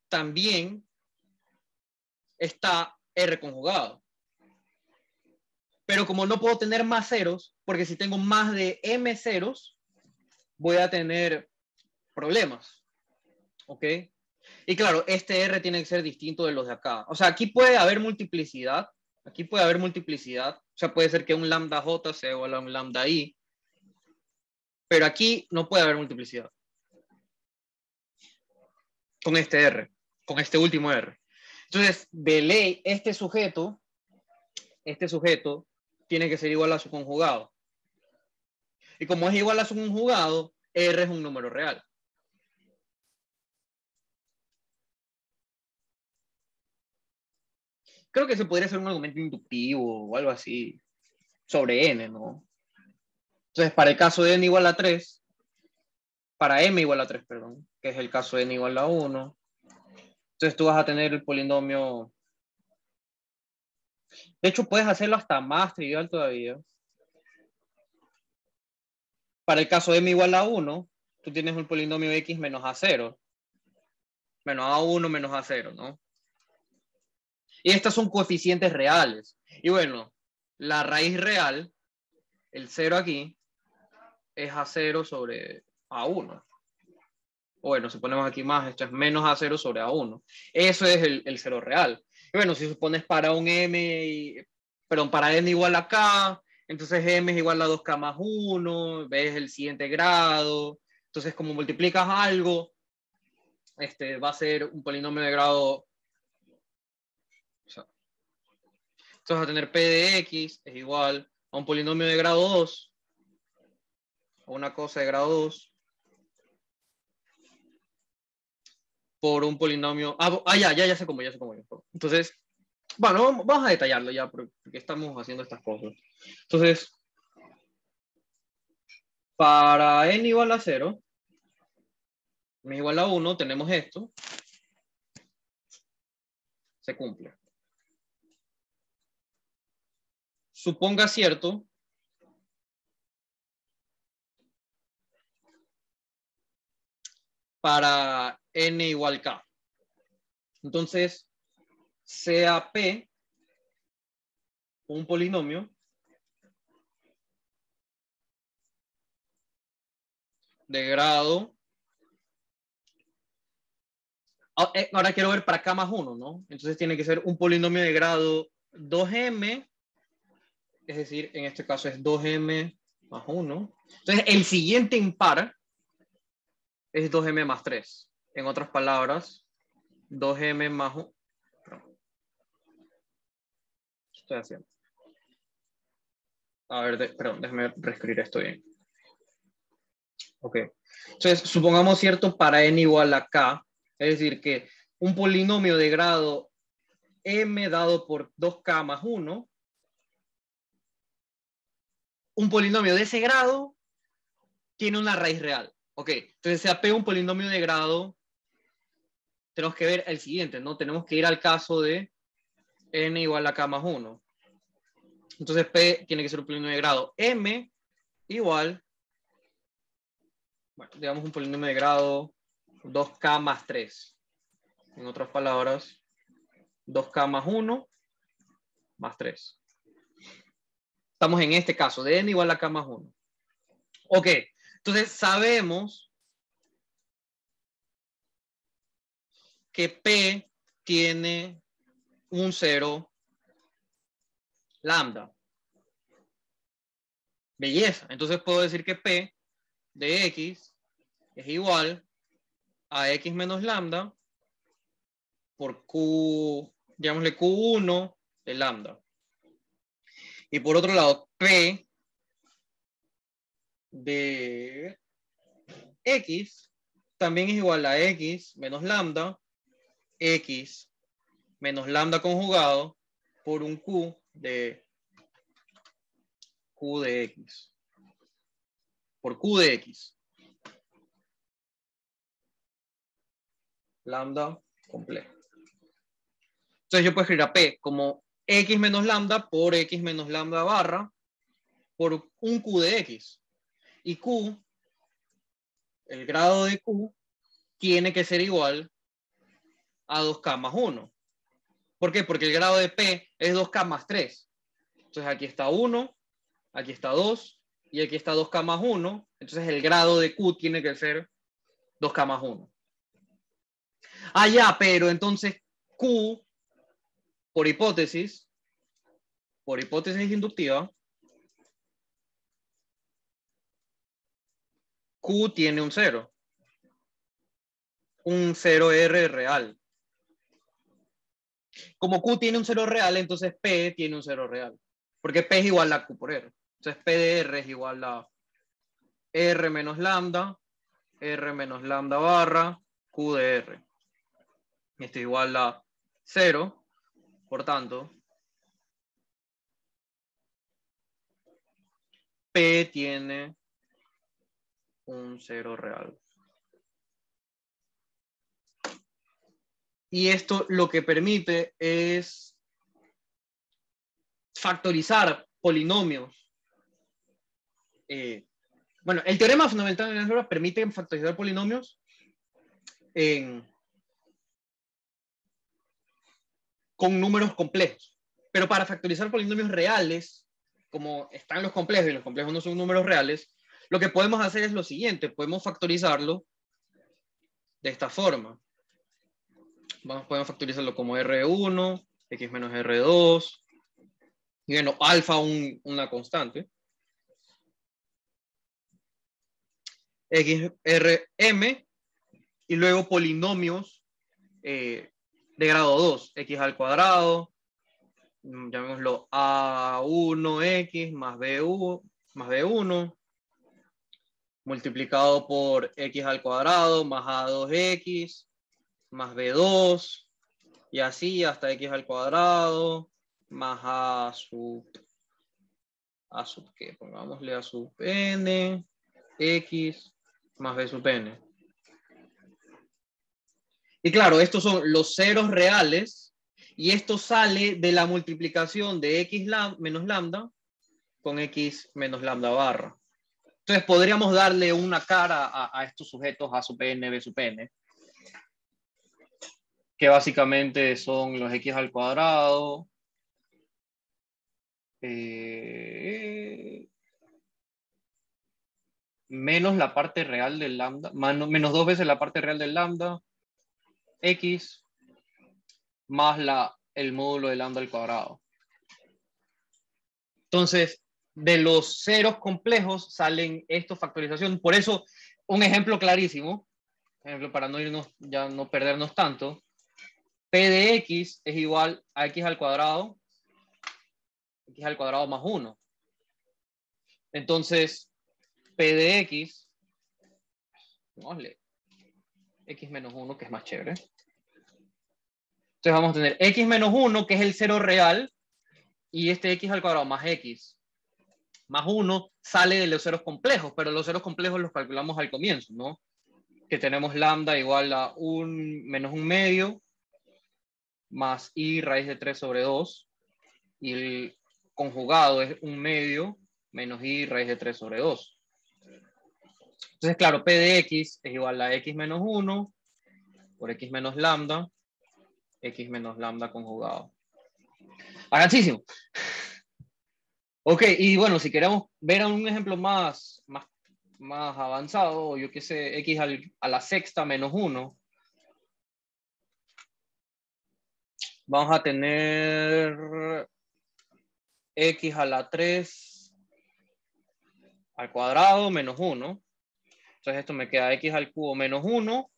también está R conjugado. Pero como no puedo tener más ceros, porque si tengo más de m ceros, voy a tener problemas. ¿Ok? Y claro, este R tiene que ser distinto de los de acá. O sea, aquí puede haber multiplicidad. Aquí puede haber multiplicidad. O sea, puede ser que un lambda J sea igual a un lambda I. Pero aquí no puede haber multiplicidad. Con este R. Con este último R. Entonces, de ley, este sujeto tiene que ser igual a su conjugado. Y como es igual a su conjugado, R es un número real. Creo que se podría hacer un argumento inductivo o algo así sobre n, ¿no? Entonces, para el caso de n igual a 3, para m igual a 3, perdón, que es el caso de n igual a 1, entonces tú vas a tener el polinomio. De hecho, puedes hacerlo hasta más trivial todavía. Para el caso de m igual a 1, tú tienes un polinomio x menos a0. Menos a1 menos a0, ¿no? Y estas son coeficientes reales. Y bueno, la raíz real, el 0 aquí, es a0 sobre a1. Bueno, si ponemos aquí más, esto es menos a0 sobre a1. Eso es el 0 real. Y bueno, si supones para un perdón, para n igual a k, entonces m es igual a 2k más 1, ves el siguiente grado. Entonces, como multiplicas algo, va a ser un polinomio de grado... O sea, entonces vas a tener P de X es igual a un polinomio de grado 2, o una cosa de grado 2, por un polinomio... ya sé cómo, Entonces, bueno, vamos a detallarlo ya, porque estamos haciendo estas cosas. Entonces, para n igual a 0, n igual a 1, tenemos esto. Se cumple. Suponga cierto para n igual k. Entonces, sea P un polinomio de grado... Ahora quiero ver para k más 1, ¿no? Entonces tiene que ser un polinomio de grado 2m, es decir, en este caso es 2m más 1. Entonces, el siguiente impar es 2m más 3. En otras palabras, 2m más 1. ¿Qué estoy haciendo? A ver, perdón, déjame reescribir esto bien. Ok. Entonces, supongamos cierto para n igual a k, es decir, que un polinomio de grado m dado por 2k más 1, un polinomio de ese grado tiene una raíz real. Ok, entonces sea P un polinomio de grado, tenemos que ver el siguiente, ¿no? Tenemos que ir al caso de n igual a k más 1. Entonces P tiene que ser un polinomio de grado m igual, bueno, digamos un polinomio de grado 2k más 3. En otras palabras, 2k más 1 más 3. Estamos en este caso de n igual a k más 1. Ok, entonces sabemos que P tiene un 0 lambda. Belleza. Entonces puedo decir que P de X es igual a X menos lambda por Q, llamémosle Q1 de lambda. Y por otro lado, P de X también es igual a X menos lambda, X menos lambda conjugado por un Q de X. Por Q de X. Lambda complejo. Entonces yo puedo escribir a P como X menos lambda por X menos lambda barra por un Q de X. Y Q, el grado de Q, tiene que ser igual a 2K más 1. ¿Por qué? Porque el grado de P es 2K más 3. Entonces aquí está 1, aquí está 2, y aquí está 2K más 1. Entonces el grado de Q tiene que ser 2K más 1. Ah, ya, pero entonces Q, por hipótesis inductiva, Q tiene un 0. Un 0R real. Como Q tiene un 0 real, entonces P tiene un 0 real. Porque P es igual a Q por R. Entonces P de R es igual a R menos lambda barra Q de R. Esto es igual a 0. Por tanto, P tiene un 0 real. Y esto lo que permite es factorizar polinomios. Bueno, el teorema fundamental de álgebra permite factorizar polinomios con números complejos. Pero para factorizar polinomios reales, como están los complejos y los complejos no son números reales, lo que podemos hacer es lo siguiente, podemos factorizarlo de esta forma. Podemos factorizarlo como R1, X menos R2, y bueno, alfa una constante. XRM, y luego polinomios de grado 2, x al cuadrado, llamémoslo A1x más B1, multiplicado por x al cuadrado más A2x más B2, y así hasta x al cuadrado más A sub ¿qué? Pongámosle A sub n, x más B sub n. Y claro, estos son los ceros reales, y esto sale de la multiplicación de x menos lambda con x menos lambda barra. Entonces podríamos darle una cara a estos sujetos A sub n, B sub n, que básicamente son los x al cuadrado, menos la parte real del lambda, menos 2 veces la parte real del lambda, x, más el módulo de lambda al cuadrado. Entonces, de los ceros complejos salen estos factorización. Por eso, un ejemplo clarísimo, para no irnos, ya no perdernos tanto, P de x es igual a x al cuadrado más 1. Entonces, P de x, pongámosle x menos 1, que es más chévere. Entonces vamos a tener x menos 1, que es el cero real, y este x al cuadrado más x más 1 sale de los ceros complejos, pero los ceros complejos los calculamos al comienzo, ¿no? Que tenemos lambda igual a menos 1 medio más i raíz de 3 sobre 2, y el conjugado es 1 medio menos i raíz de 3 sobre 2. Entonces, claro, P de x es igual a x menos 1 por x menos lambda conjugado. Agancísimo. Ok, y bueno, si queremos ver un ejemplo más avanzado, yo qué sé, x a la sexta menos 1, vamos a tener x a la 3 al cuadrado menos 1. Entonces esto me queda x al cubo menos 1,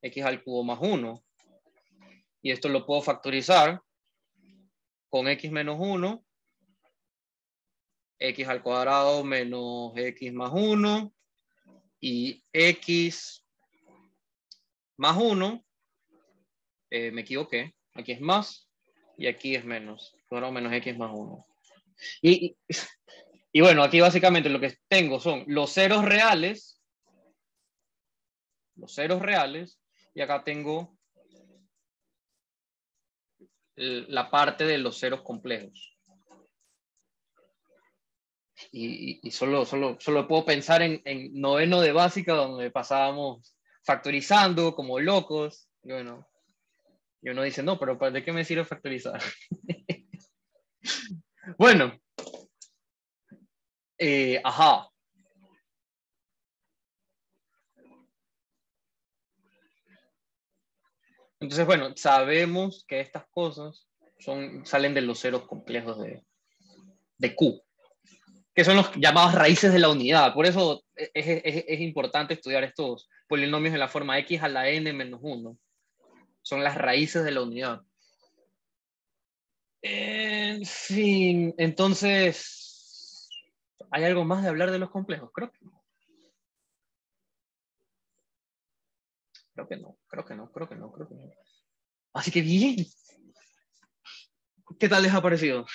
x al cubo más 1. Y esto lo puedo factorizar con x menos 1, x al cuadrado menos x más 1, y x más 1, me equivoqué, aquí es más y aquí es menos, cuadrado menos x más 1. Y bueno, aquí básicamente lo que tengo son los ceros reales, y acá tengo la parte de los ceros complejos. Y solo puedo pensar en noveno de básica, donde pasábamos factorizando como locos. Y bueno, y uno dice, no, pero ¿de qué me sirve factorizar? Bueno, ajá. Entonces, bueno, sabemos que estas cosas salen de los ceros complejos de Q, que son los llamados raíces de la unidad. Por eso es importante estudiar estos polinomios en la forma x a la n menos 1. Son las raíces de la unidad. En fin, entonces, ¿hay algo más de hablar de los complejos? Creo que no. Creo que no. Así que bien. ¿Qué tal les ha parecido?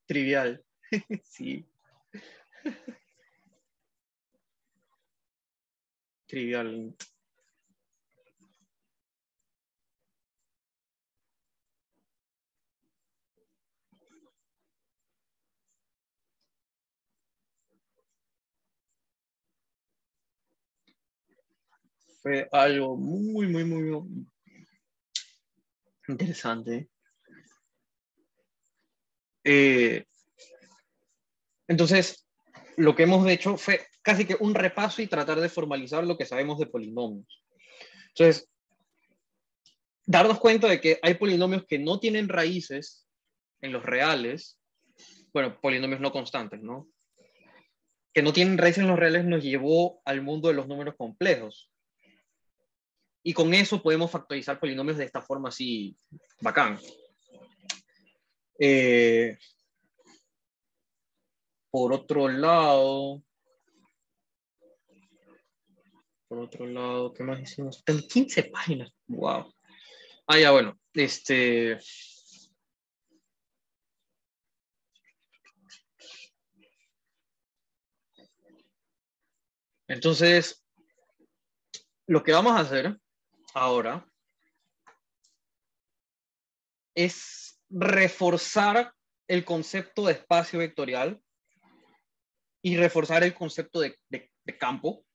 Trivial. Sí. Trivial. Fue algo muy interesante. Entonces, lo que hemos hecho fue casi que un repaso y tratar de formalizar lo que sabemos de polinomios. Entonces, darnos cuenta de que hay polinomios que no tienen raíces en los reales, bueno, polinomios no constantes, ¿no? Que no tienen raíces en los reales nos llevó al mundo de los números complejos. Y con eso podemos factorizar polinomios de esta forma así, bacán. Por otro lado, ¿qué más hicimos? Tengo 15 páginas, wow. Ah, ya, bueno, entonces, lo que vamos a hacer ahora es reforzar el concepto de espacio vectorial y reforzar el concepto de campo.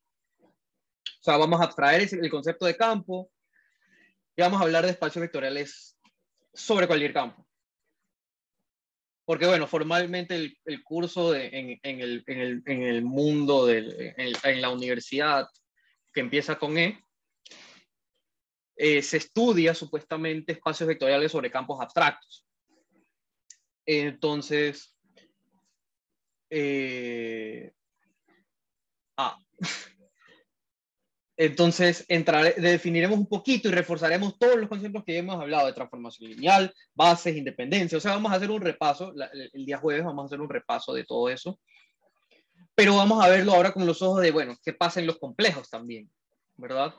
O sea, vamos a abstraer el concepto de campo y vamos a hablar de espacios vectoriales sobre cualquier campo. Porque, bueno, formalmente el curso en el mundo, en la universidad que empieza con se estudia supuestamente espacios vectoriales sobre campos abstractos. Entonces, entonces definiremos un poquito y reforzaremos todos los conceptos que ya hemos hablado de transformación lineal, bases, independencia. O sea, vamos a hacer un repaso, el día jueves vamos a hacer un repaso de todo eso. Pero vamos a verlo ahora con los ojos de, bueno, qué pasa en los complejos también, ¿verdad?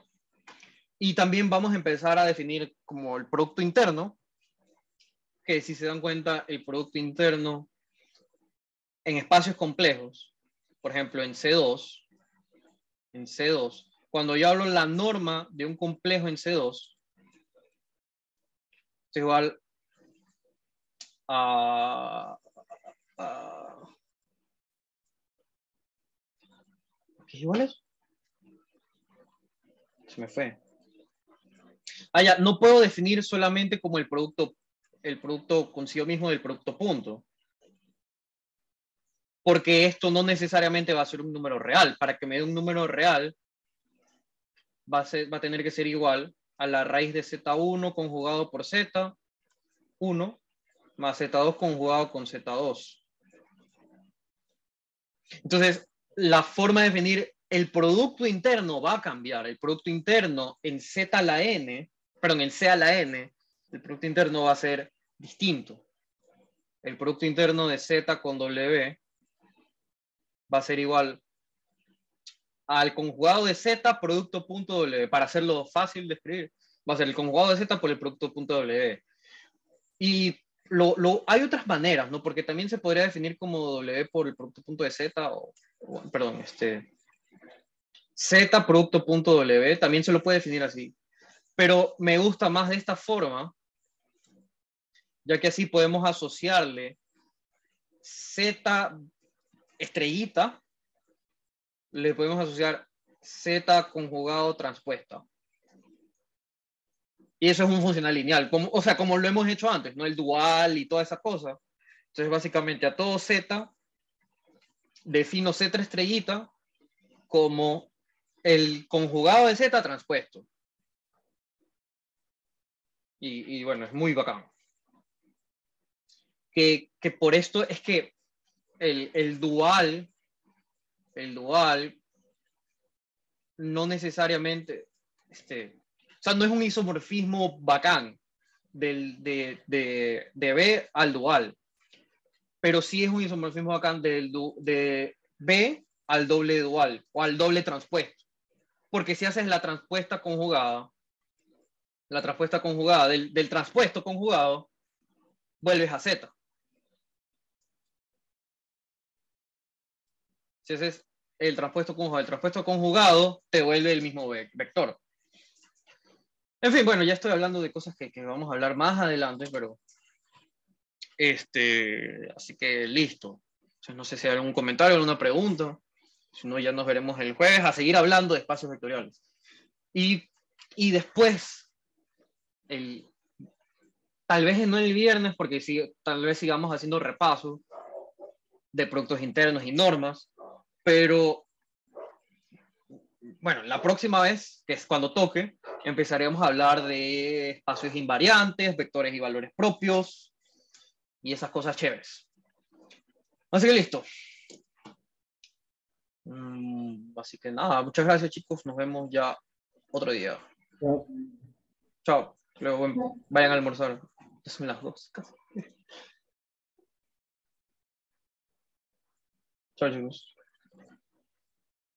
Y también vamos a empezar a definir como el producto interno, que si se dan cuenta, el producto interno en espacios complejos, por ejemplo, en C2, cuando yo hablo la norma de un complejo en C2, es igual a ¿qué es igual a eso? Se me fue. Ya, no puedo definir solamente como el producto consigo mismo del producto punto. Porque esto no necesariamente va a ser un número real. Para que me dé un número real, va a tener que ser igual a la raíz de Z1 conjugado por Z1 más Z2 conjugado con Z2. Entonces, la forma de definir el producto interno va a cambiar. El producto interno en Z a la N, perdón, en C a la N, el producto interno va a ser distinto. El producto interno de Z con W va a ser igual al conjugado de Z producto punto W. Para hacerlo fácil de escribir, va a ser el conjugado de Z por el producto punto W. Y hay otras maneras, ¿no? Porque también se podría definir como W por el producto punto de Z, perdón, Z producto punto W, también se lo puede definir así. Pero me gusta más de esta forma, ya que así podemos asociarle Z estrellita, le podemos asociar Z conjugado transpuesta. Y eso es un funcional lineal, o sea, como lo hemos hecho antes, ¿no? El dual y toda esa cosa. Entonces, básicamente, a todo Z, defino Z estrellita como el conjugado de Z transpuesto. Y bueno, es muy bacán. Que por esto es que el dual no necesariamente, o sea, no es un isomorfismo bacán de B al dual, pero sí es un isomorfismo bacán de B al doble dual o al doble transpuesto, porque si haces la transpuesta conjugada del transpuesto conjugado, vuelves a Z. Si haces el transpuesto conjugado, te vuelve el mismo vector. En fin, bueno, ya estoy hablando de cosas que vamos a hablar más adelante, pero así que listo. Entonces, no sé si hay algún comentario, alguna pregunta. Si no, ya nos veremos el jueves a seguir hablando de espacios vectoriales. Y después, tal vez no el viernes, porque tal vez sigamos haciendo repaso de productos internos y normas, pero bueno, la próxima vez, que es cuando toque, empezaremos a hablar de espacios invariantes, vectores y valores propios y esas cosas chéveres. Así que listo. Así que nada, muchas gracias chicos, nos vemos ya otro día. Chao. Luego vayan a almorzar. Ya son las 2 casi. Chao chicos.